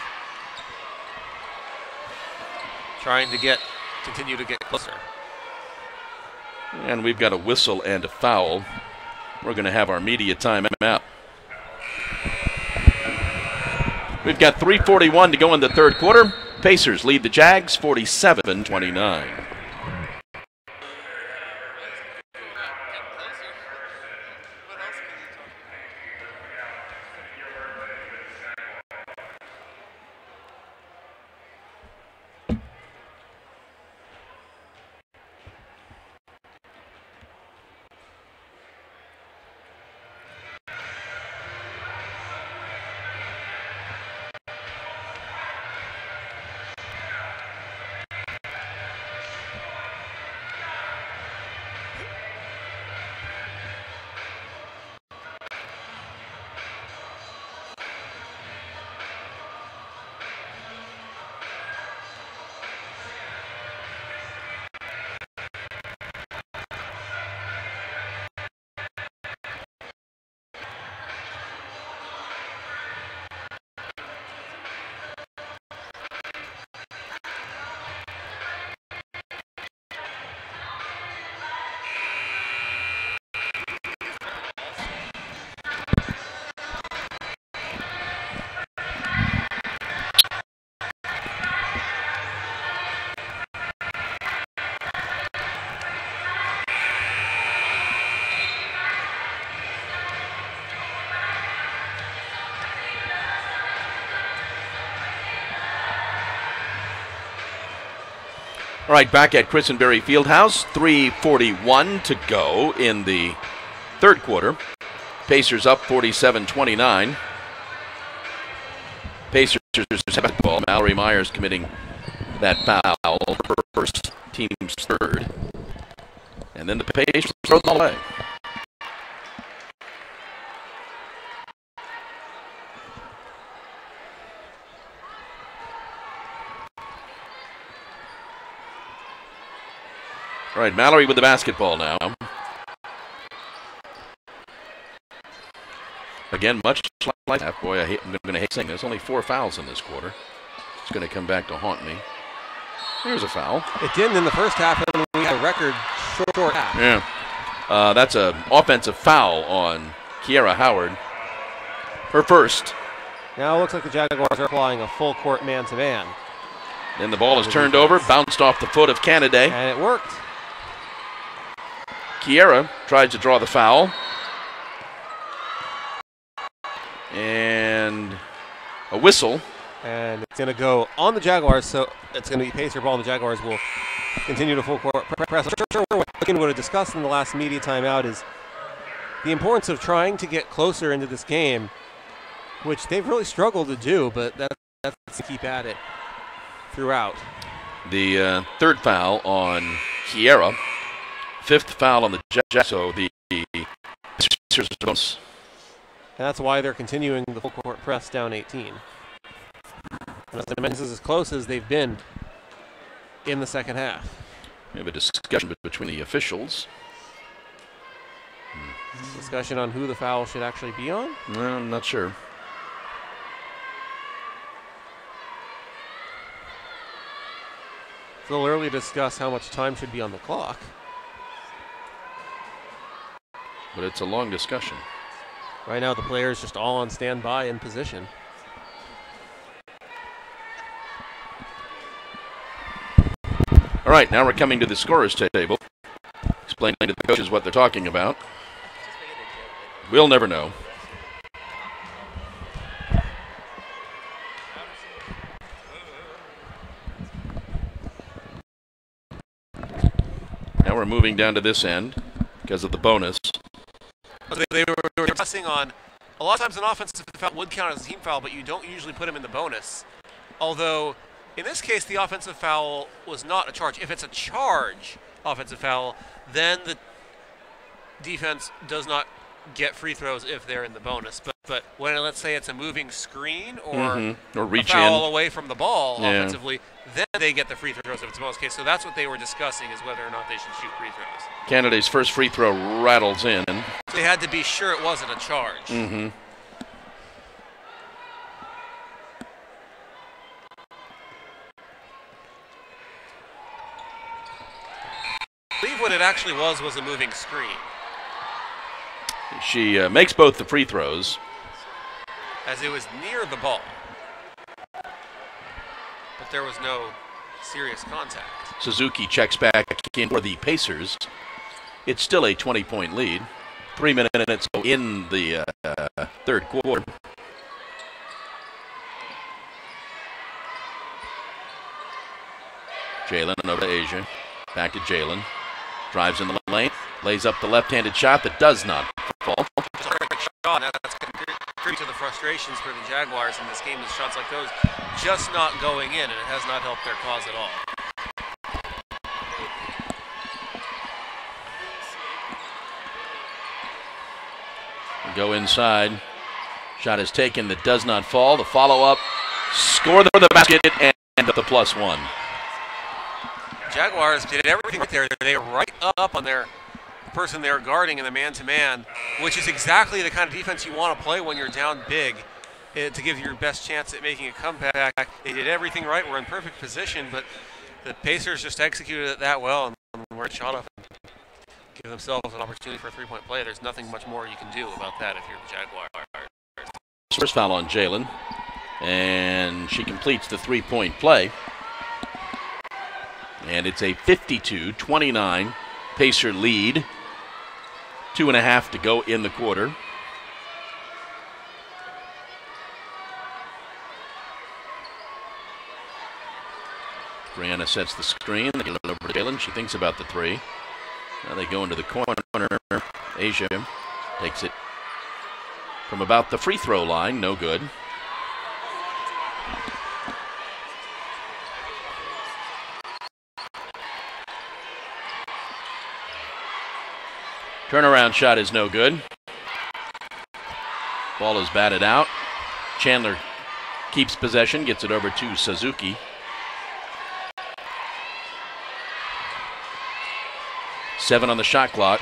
Speaker 2: Trying to continue to get closer.
Speaker 1: And we've got a whistle and a foul. We're going to have our media timeout. We've got 3:41 to go in the third quarter. Pacers lead the Jags 47-29. All right, back at Christenberry Fieldhouse, 3:41 to go in the third quarter. Pacers up 47-29. Pacers basketball. Mallory Myers committing that foul, her first, team's third. And then the Pacers throw the ball away. All right, Mallory with the basketball now. Again, much like that. Boy, I'm going to hate saying there's only 4 fouls in this quarter. It's going to come back to haunt me. Here's a foul.
Speaker 2: It didn't in the first half, and we had a record short half.
Speaker 1: Yeah. That's an offensive foul on Kiera Howard. Her first.
Speaker 2: Now it looks like the Jaguars are applying a full court man-to-man.
Speaker 1: Then the ball is turned over, bounced off the foot of Kennedy.
Speaker 2: And it worked.
Speaker 1: Kiera tries to draw the foul. And a whistle.
Speaker 2: And it's going to go on the Jaguars, so it's going to be Pacer ball, and the Jaguars will continue to full court press. What we would have discussed in the last media timeout is the importance of trying to get closer into this game, which they've really struggled to do, but that's to keep at it throughout.
Speaker 1: The third foul on Kiera. Fifth foul on the Jacks, so the Pacers bonus.
Speaker 2: And that's why they're continuing the full court press down 18. And as I mentioned, this is as close as they've been in the second half.
Speaker 1: We have a discussion between the officials.
Speaker 2: Discussion on who the foul should actually be on?
Speaker 1: Well, I'm not sure.
Speaker 2: It's a little early to discuss how much time should be on the clock.
Speaker 1: But it's a long discussion.
Speaker 2: Right now, the players just all on standby in position.
Speaker 1: All right, now we're coming to the scorer's table. Explaining to the coaches what they're talking about. We'll never know. Now we're moving down to this end because of the bonus.
Speaker 2: They were discussing on, a lot of times an offensive foul would count as a team foul, but you don't usually put them in the bonus. Although, in this case, the offensive foul was not a charge. If it's a charge offensive foul, then the defense does not get free throws if they're in the bonus. But when, let's say, it's a moving screen or
Speaker 1: reach
Speaker 2: a foul
Speaker 1: in
Speaker 2: away from the ball offensively, then they get the free throws if it's a bonus case. So that's what they were discussing, is whether or not they should shoot free throws.
Speaker 1: Canada's first free throw rattles in.
Speaker 2: So they had to be sure it wasn't a charge.
Speaker 1: Mm-hmm.
Speaker 2: I believe what it actually was a moving screen.
Speaker 1: She makes both the free throws.
Speaker 2: As it was near the ball. But there was no serious contact.
Speaker 1: Suzuki checks back in for the Pacers. It's still a 20-point lead. 3 minutes in the third quarter. Jalen over to Asia. Back to Jalen. Drives in the lane. Lays up the left-handed shot that does not fall.
Speaker 2: That's contributed to the frustrations for the Jaguars in this game. With shots like those just not going in, and it has not helped their cause at all.
Speaker 1: Go inside. Shot is taken that does not fall. The follow-up. Score the basket and the +1.
Speaker 2: Jaguars did everything right there. They were right up on their person they were guarding in the man-to-man, which is exactly the kind of defense you want to play when you're down big, to give you your best chance at making a comeback. They did everything right. We're in perfect position, but the Pacers just executed it that well and were shot up and give themselves an opportunity for a three-point play. There's nothing much more you can do about that if you're the Jaguars.
Speaker 1: First foul on Jalen, and she completes the three-point play. And it's a 52-29 Pacer lead. 2.5 to go in the quarter. Brianna sets the screen. They get it over to Jalen. She thinks about the three. Now they go into the corner. Asia takes it from about the free throw line. No good. Turnaround shot is no good. Ball is batted out. Chandler keeps possession, gets it over to Suzuki. 7 on the shot clock.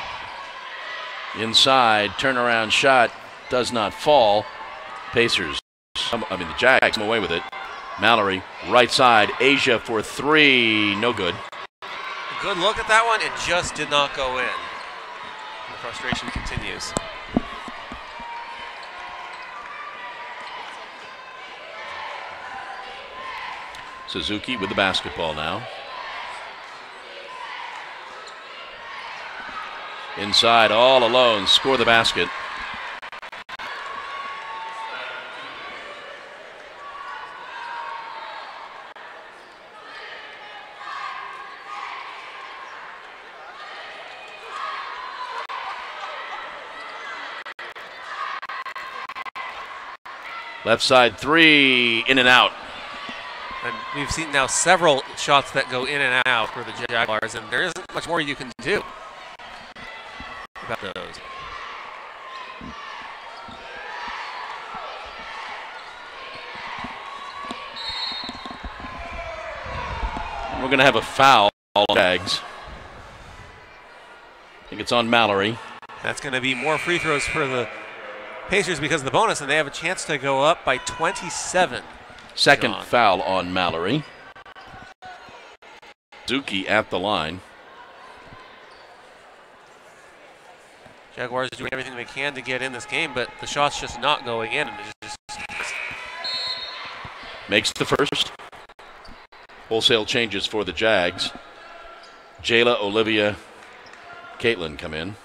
Speaker 1: Inside, turnaround shot does not fall. Pacers, the Jags come away with it. Mallory, right side, Asia for 3, no good.
Speaker 2: A good look at that one, it just did not go in. The frustration continues.
Speaker 1: Suzuki with the basketball now. Inside, all alone, score the basket. Left side 3, in and out.
Speaker 2: And we've seen now several shots that go in and out for the Jaguars, and there isn't much more you can do. about those.
Speaker 1: We're going to have a foul on Jags. I think it's on Mallory.
Speaker 2: That's going to be more free throws for the Pacers because of the bonus, and they have a chance to go up by 27.
Speaker 1: Second foul on Mallory. Zuki at the line.
Speaker 2: Jaguars are doing everything they can to get in this game, but the shot's just not going in. And it's just
Speaker 1: makes the first. Wholesale changes for the Jags. Jayla, Olivia, Caitlin come in.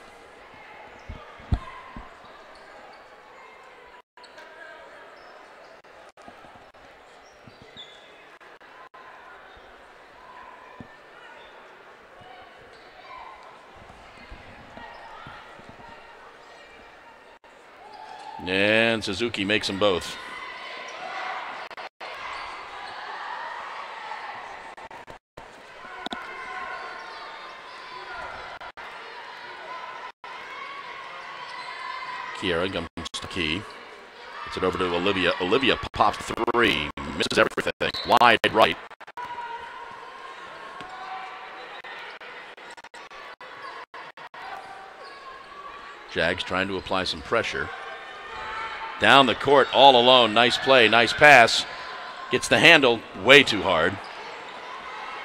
Speaker 1: And Suzuki makes them both. Kiera comes to key. Gets it over to Olivia. Olivia pops three. Misses everything. Wide right. Jags trying to apply some pressure. Down the court all alone. Nice play. Nice pass. Gets the handle way too hard.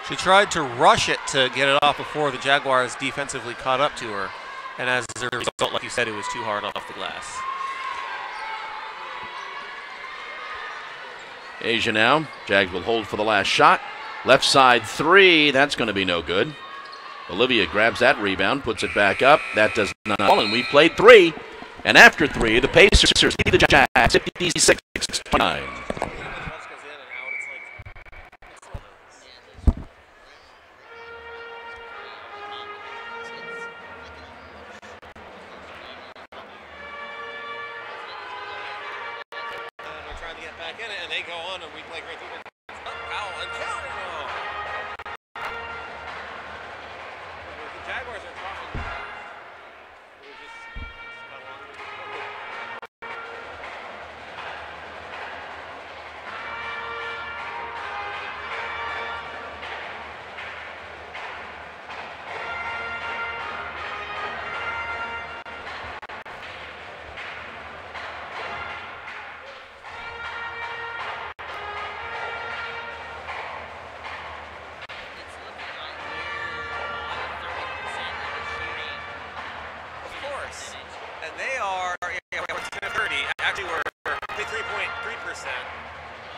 Speaker 2: She tried to rush it to get it off before the Jaguars defensively caught up to her. And as a result, like you said, it was too hard off the glass.
Speaker 1: Asia now. Jags will hold for the last shot. Left side three. That's going to be no good. Olivia grabs that rebound, puts it back up. That does not fall, and we played three. And after three, the Pacers lead the Jags 56-29.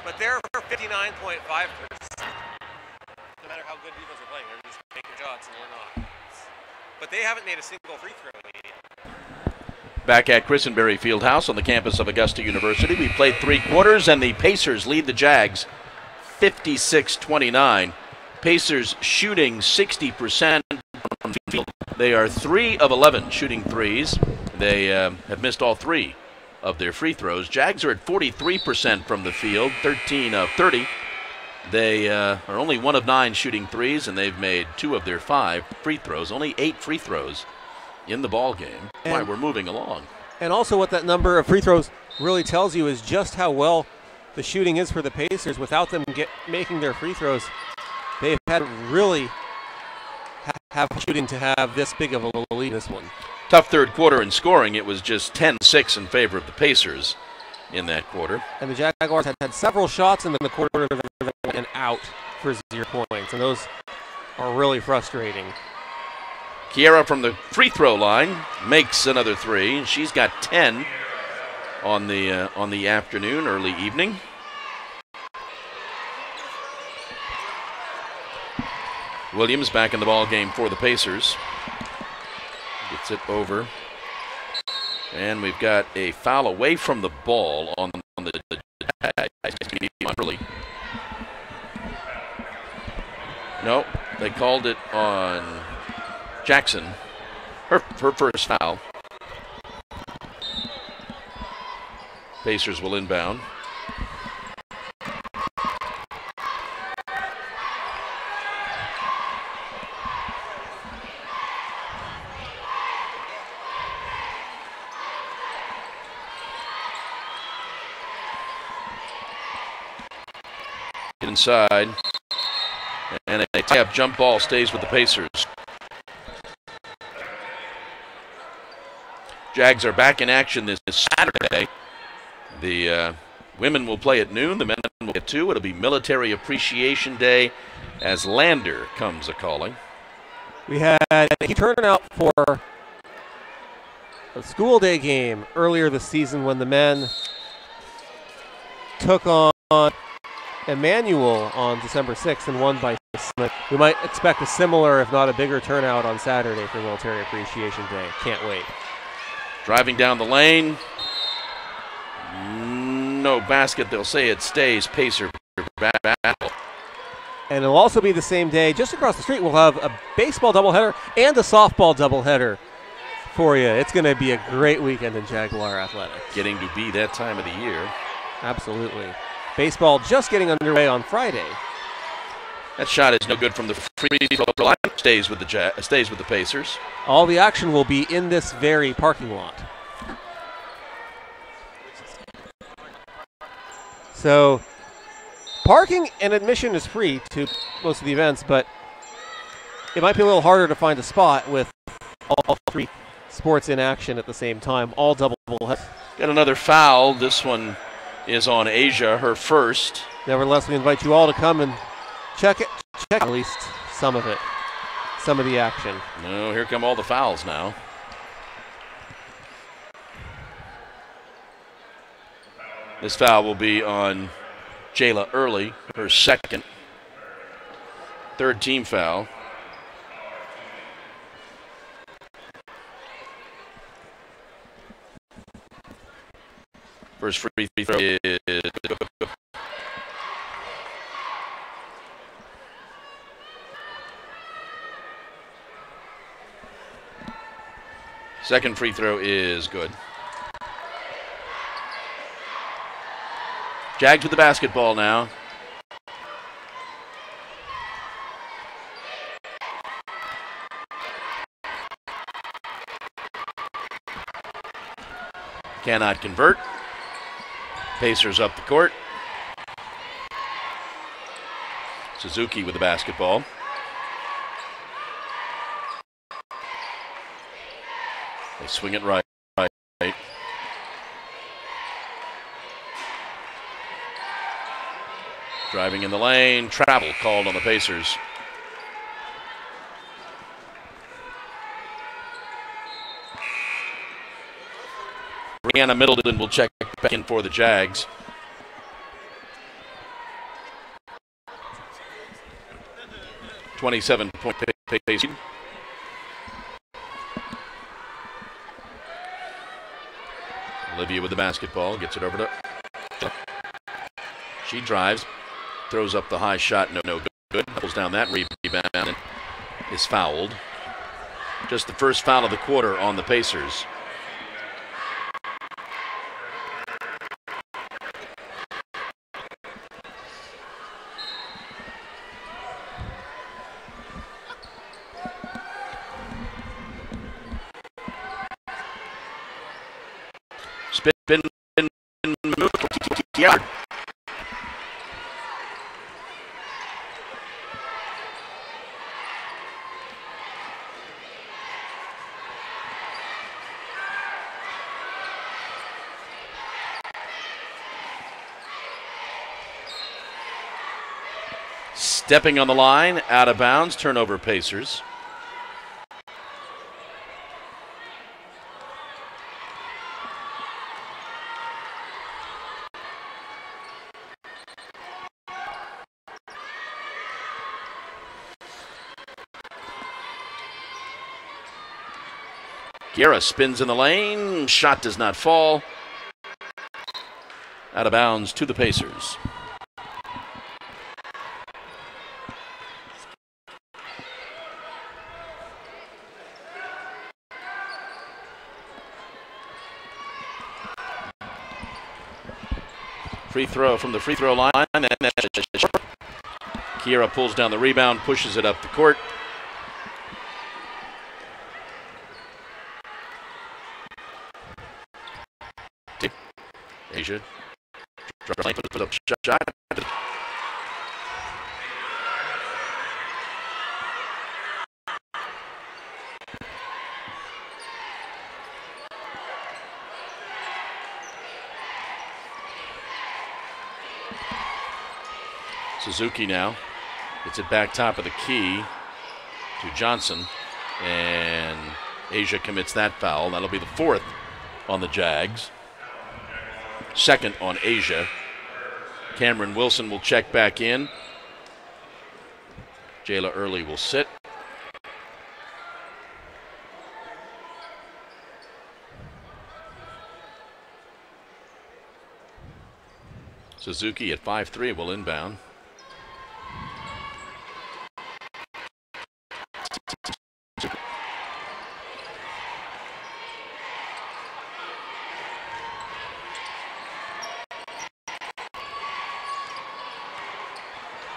Speaker 2: But they're 59.5%. No matter how good defense are playing, they're just making shots and we're not. But they haven't made a single free throw yet.
Speaker 1: Back at Christenberry Fieldhouse on the campus of Augusta University, we played three quarters, and the Pacers lead the Jags 56-29. Pacers shooting 60% from the field. They are 3 of 11 shooting threes. They have missed all 3 of their free throws. Jags are at 43% from the field, 13 of 30. They are only 1 of 9 shooting threes, and they've made 2 of their 5 free throws. Only 8 free throws in the ball game. Why we're moving along.
Speaker 2: And also what that number of free throws really tells you is just how well the shooting is for the Pacers. Without them making their free throws, they've had to really have shooting to have this big of a lead in this one.
Speaker 1: Tough third quarter in scoring. It was just 10-6 in favor of the Pacers in that quarter.
Speaker 2: And the Jaguars had several shots in the quarter that went out for 0 points, and those are really frustrating.
Speaker 1: Kiera from the free throw line makes another 3. She's got 10 on the afternoon, early evening. Williams back in the ball game for the Pacers. Gets it over. And we've got a foul away from the ball on the early. No, they called it on Jackson. Her first foul. Pacers will inbound. inside. And a tie-up jump ball stays with the Pacers. Jags are back in action this Saturday. The women will play at noon. The men will play at 2. It'll be Military Appreciation Day as Lander comes a-calling.
Speaker 2: We had a turnout for a school day game earlier this season when the men took on Emmanuel on December 6th and won by 6. We might expect a similar, if not a bigger, turnout on Saturday for Military Appreciation Day. Can't wait.
Speaker 1: Driving down the lane. No basket. They'll say it stays. Pacer battle.
Speaker 2: And it'll also be the same day. Just across the street, we'll have a baseball doubleheader and a softball doubleheader for you. It's going to be a great weekend in Jaguar athletics.
Speaker 1: Getting to be that time of the year.
Speaker 2: Absolutely. Baseball just getting underway on Friday.
Speaker 1: That shot is no good from the free throw line. Stays with the Pacers.
Speaker 2: All the action will be in this very parking lot. So, parking and admission is free to most of the events, but it might be a little harder to find a spot with all 3 sports in action at the same time, all double heads.
Speaker 1: Got another foul. This one is on Asia, her first.
Speaker 2: Nevertheless, we invite you all to come and check at least some of it, some of the action.
Speaker 1: No, here come all the fouls now. This foul will be on Jayla Early, her second. 3rd team foul. First free throw is second free throw is good. Jags with the basketball now. Cannot convert. Pacers up the court. Suzuki with the basketball. They swing it right. Driving in the lane. Travel called on the Pacers. Brianna Middleton will check back in for the Jags. .27 pace. Olivia with the basketball, gets it over to. She drives, throws up the high shot, no good. Pulls down that rebound and is fouled. Just the first foul of the quarter on the Pacers. Spin move. Yeah. Stepping on the line, out of bounds, turnover Pacers. Guerra spins in the lane, shot does not fall. Out of bounds to the Pacers. Free throw from the free throw line. And Kiera pulls down the rebound, pushes it up the court. Asia. Shot. Suzuki now gets it back top of the key to Johnson, and Asia commits that foul. That'll be the fourth on the Jags. Second on Asia. Cameron Wilson will check back in. Jayla Early will sit. Suzuki at 5'3" will inbound.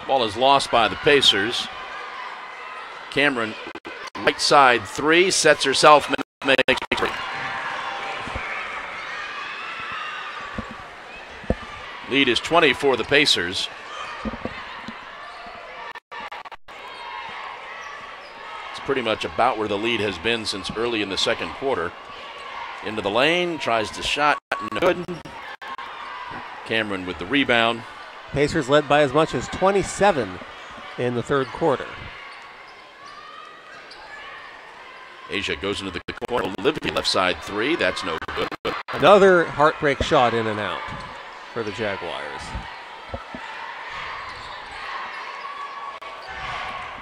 Speaker 1: Ball is lost by the Pacers. Cameron, right side three, sets herself, makes three. Lead is 20 for the Pacers. It's pretty much about where the lead has been since early in the second quarter. Into the lane, tries to shot, no good. Cameron with the rebound.
Speaker 2: Pacers led by as much as 27 in the third quarter.
Speaker 1: Asia goes into the corner. Olivia left side three. That's no good.
Speaker 2: Another heartbreak shot in and out for the Jaguars.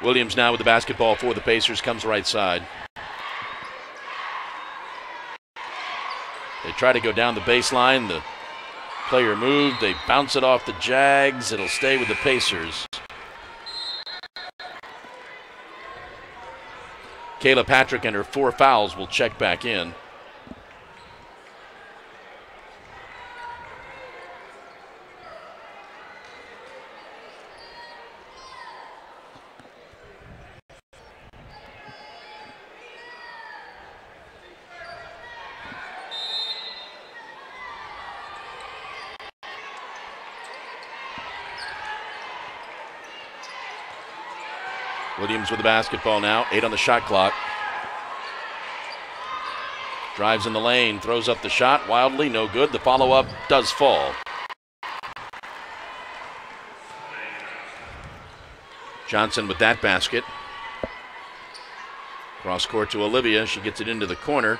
Speaker 1: Williams now with the basketball for the Pacers, comes right side. They try to go down the baseline. The player moved. They bounce it off the Jags. It'll stay with the Pacers. Kayla Patrick and her 4 fouls will check back in. Williams with the basketball now, 8 on the shot clock. Drives in the lane, throws up the shot, wildly, no good. The follow-up does fall. Johnson with that basket. Cross court to Olivia, she gets it into the corner.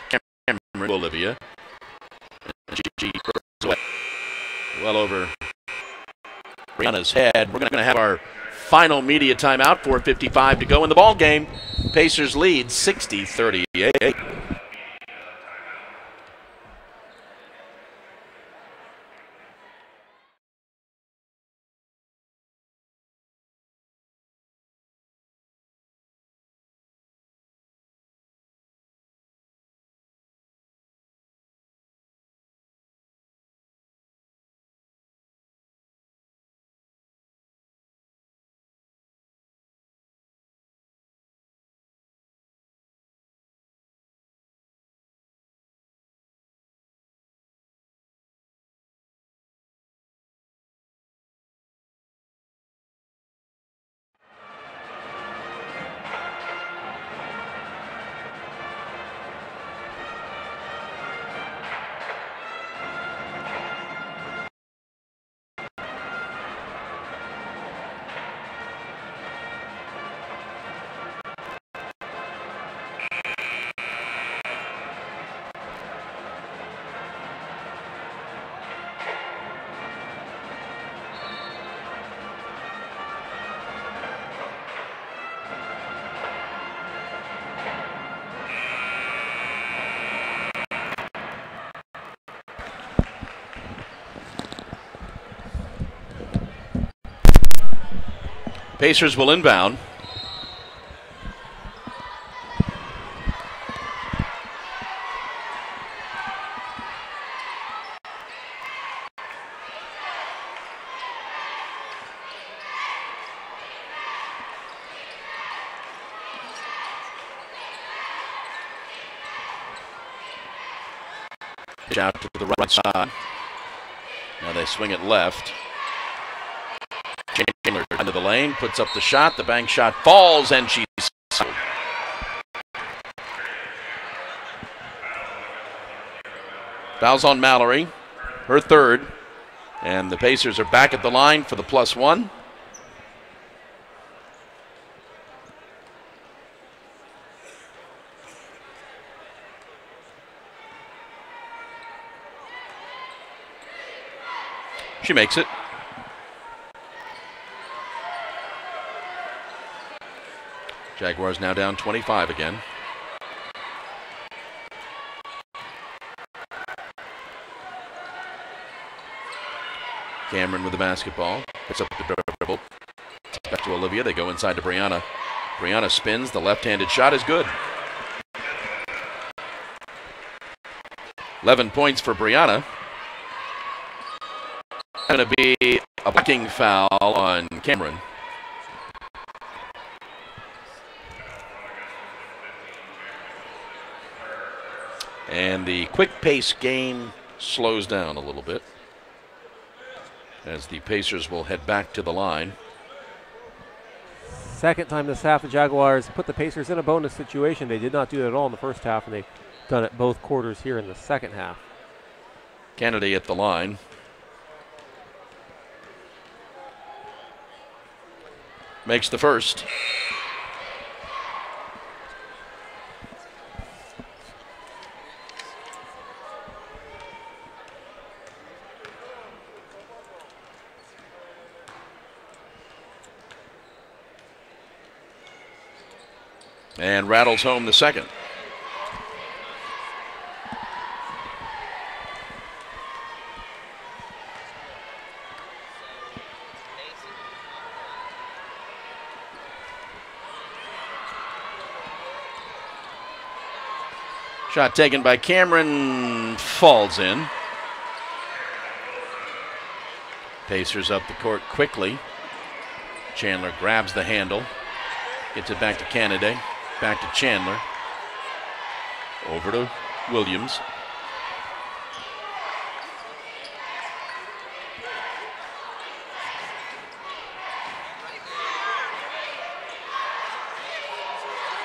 Speaker 1: Cameron to Olivia. And she throws away. Well over Brianna's head. We're going to have our final media timeout, 4:55 to go in the ball game. Pacers lead 60-38. Pacers will inbound. Out to the right side. Now they swing it left. Chandler into the lane, puts up the shot. The bank shot falls, and she's fouled. Fouls on Mallory, her third. And the Pacers are back at the line for the +1. She makes it. Jaguars now down 25 again. Cameron with the basketball. Picks up the dribble. Back to Olivia. They go inside to Brianna. Brianna spins. The left-handed shot is good. 11 points for Brianna. Going to be a blocking foul on Cameron. And the quick pace game slows down a little bit as the Pacers will head back to the line.
Speaker 2: Second time this half, the Jaguars put the Pacers in a bonus situation. They did not do that at all in the first half, and they've done it both quarters here in the second half.
Speaker 1: Kennedy at the line. Makes the first. And rattles home the second. Shot taken by Cameron, falls in. Pacers up the court quickly. Chandler grabs the handle, gets it back to Kennedy, back to Chandler, over to Williams.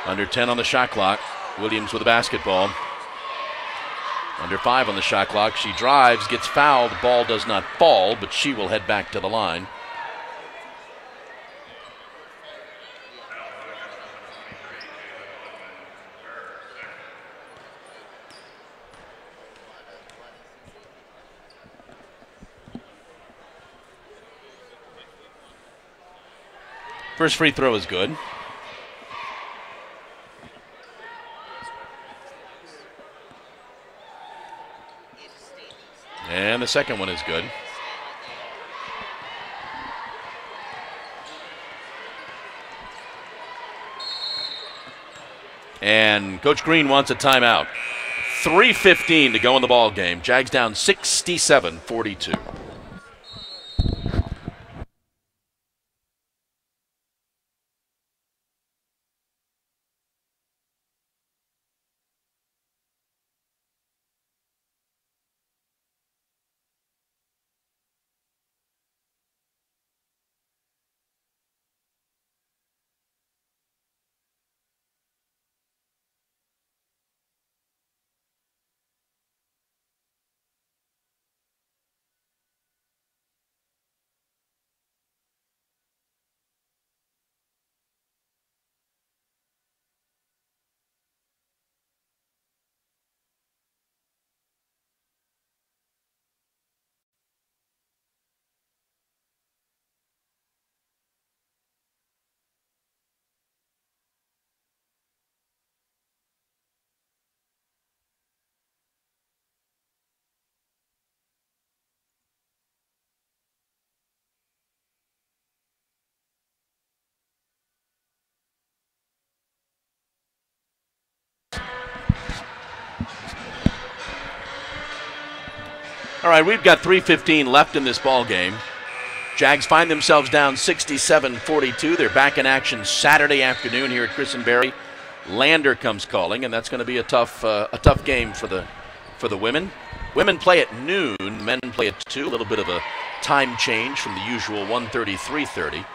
Speaker 1: Under 10 on the shot clock. Williams with the basketball. Under 5 on the shot clock. She drives, gets fouled. The ball does not fall, but she will head back to the line. First free throw is good. And the second one is good. And Coach Green wants a timeout. 3:15 to go in the ball game. Jags down 67-42. All right, we've got 3:15 left in this ball game. Jags find themselves down 67-42. They're back in action Saturday afternoon here at Christenberry. Lander comes calling, and that's going to be a tough game for the women. Women play at noon, men play at 2. A little bit of a time change from the usual 1:30, 3:30.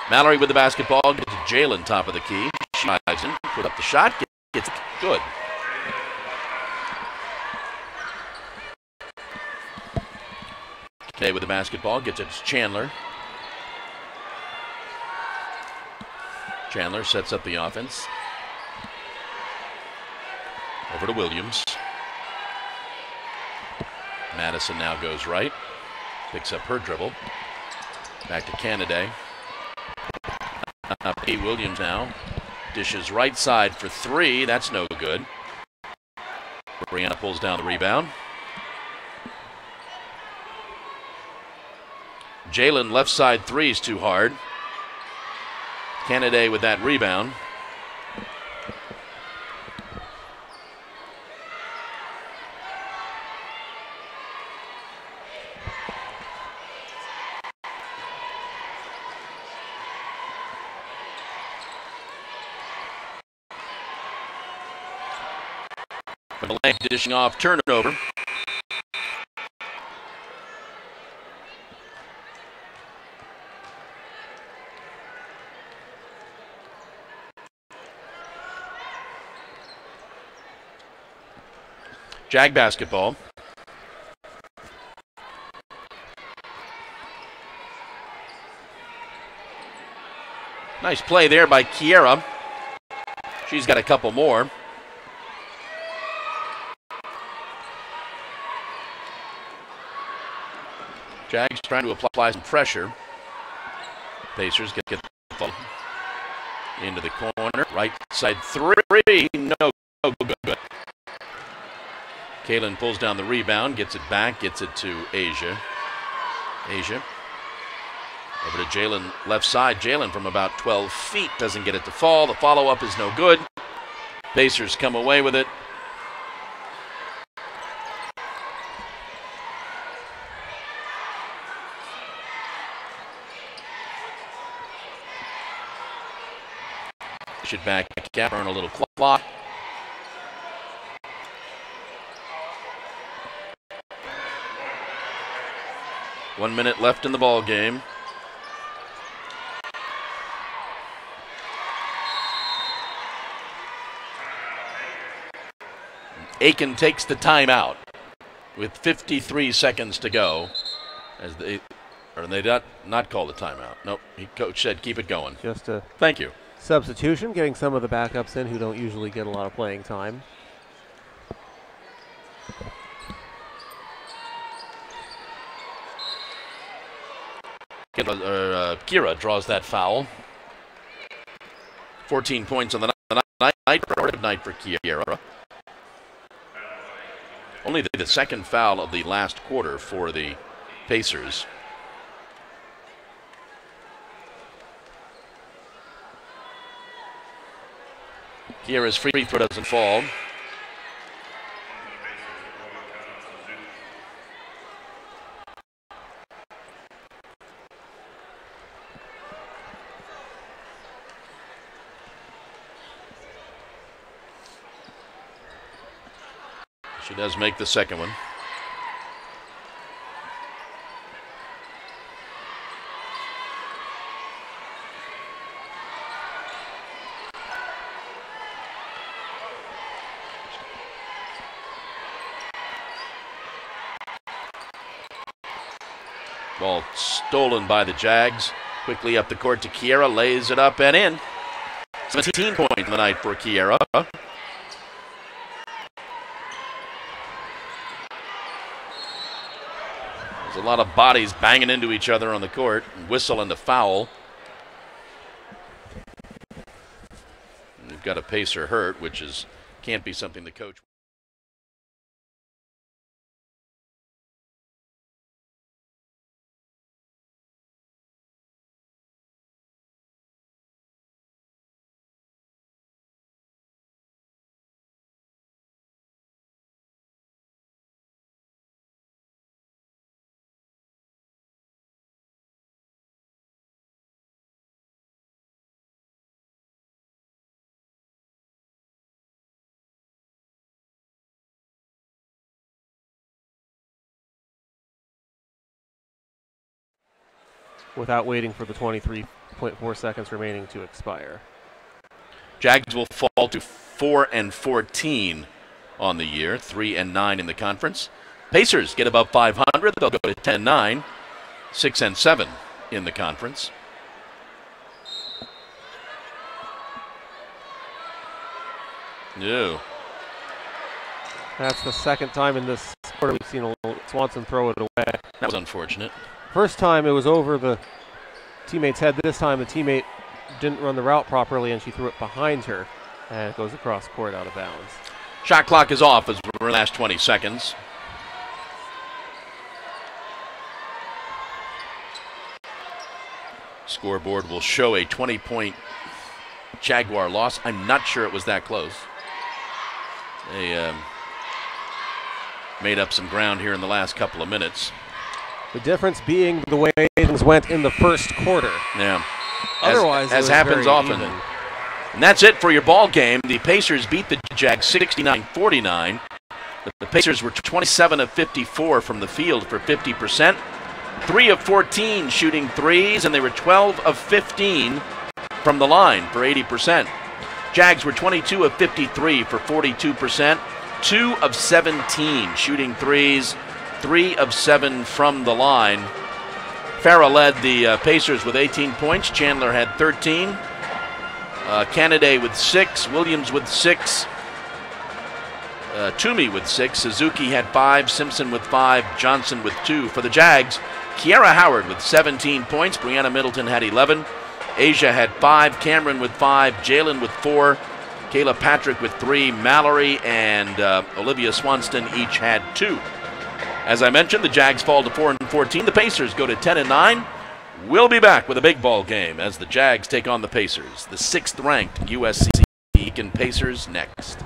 Speaker 1: Mallory with the basketball, gets to Jalen top of the key. She dives in, put up the shot, gets it good. Kay with the basketball, gets it to Chandler. Chandler sets up the offense. Over to Williams. Madison now goes right. Picks up her dribble. Back to Canaday. P. Williams now. Dishes right side for three. That's no good. Brianna pulls down the rebound. Jalen left side three is too hard. Canaday with that rebound. Blank dishing off, turnover. Jag basketball. Nice play there by Kiera. She's got a couple more. Jags trying to apply some pressure. Pacers get the ball into the corner. Right side three. No good. Kaylin pulls down the rebound, gets it back, gets it to Asia. Asia. Over to Jalen left side. Jalen from about 12 feet doesn't get it to fall. The follow-up is no good. Pacers come away with it. Should back cap, earn a little clock. One minute left in the ball game. Aiken takes the timeout with 53 seconds to go. As they not call the timeout. Nope, coach said keep it going.
Speaker 2: Just a
Speaker 1: thank you.
Speaker 2: Substitution, getting some of the backups in who don't usually get a lot of playing time.
Speaker 1: Kira draws that foul. 14 points on the night for Kira. Only the second foul of the last quarter for the Pacers. Kira's free throw doesn't fall. She does make the second one. Ball stolen by the Jags. Quickly up the court to Kiera, lays it up and in. 17 points in the night for Kiera. There's a lot of bodies banging into each other on the court. Whistle and the foul. And we've got a Pacer hurt, which can't be something the coach.
Speaker 2: Without waiting for the 23.4 seconds remaining to expire.
Speaker 1: Jags will fall to 4-14 on the year, 3-9 in the conference. Pacers get above 500. They'll go to 10-9, 6-7 in the conference. No.
Speaker 2: That's the second time in this quarter we've seen Swanson throw it away.
Speaker 1: That was unfortunate.
Speaker 2: First time it was over the teammate's head. This time the teammate didn't run the route properly and she threw it behind her. And it goes across court out of bounds.
Speaker 1: Shot clock is off as we're in the last 20 seconds. Scoreboard will show a 20-point Jaguar loss. I'm not sure it was that close. They made up some ground here in the last couple of minutes.
Speaker 2: The difference being the way things went in the first quarter.
Speaker 1: Yeah.
Speaker 2: Otherwise,
Speaker 1: as happens often.
Speaker 2: Even.
Speaker 1: And that's it for your ball game. The Pacers beat the Jags 69-49. The Pacers were 27 of 54 from the field for 50%. 3 of 14 shooting threes, and they were 12 of 15 from the line for 80%. Jags were 22 of 53 for 42%. 2 of 17 shooting threes, 3 of 7 from the line. Farah led the Pacers with 18 points. Chandler had 13. Canada with 6. Williams with 6. Toomey with 6. Suzuki had 5. Simpson with 5. Johnson with 2. For the Jags, Kiara Howard with 17 points. Brianna Middleton had 11. Asia had 5. Cameron with 5. Jalen with 4. Kayla Patrick with 3. Mallory and Olivia Swanston each had 2. As I mentioned, the Jags fall to 4-14. The Pacers go to 10-9. We'll be back with a big ball game as the Jags take on the Pacers. The 6th-ranked USC AIken Pacers next.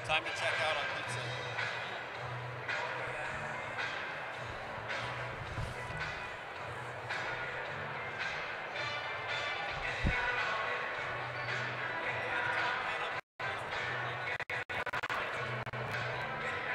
Speaker 4: Time to check out on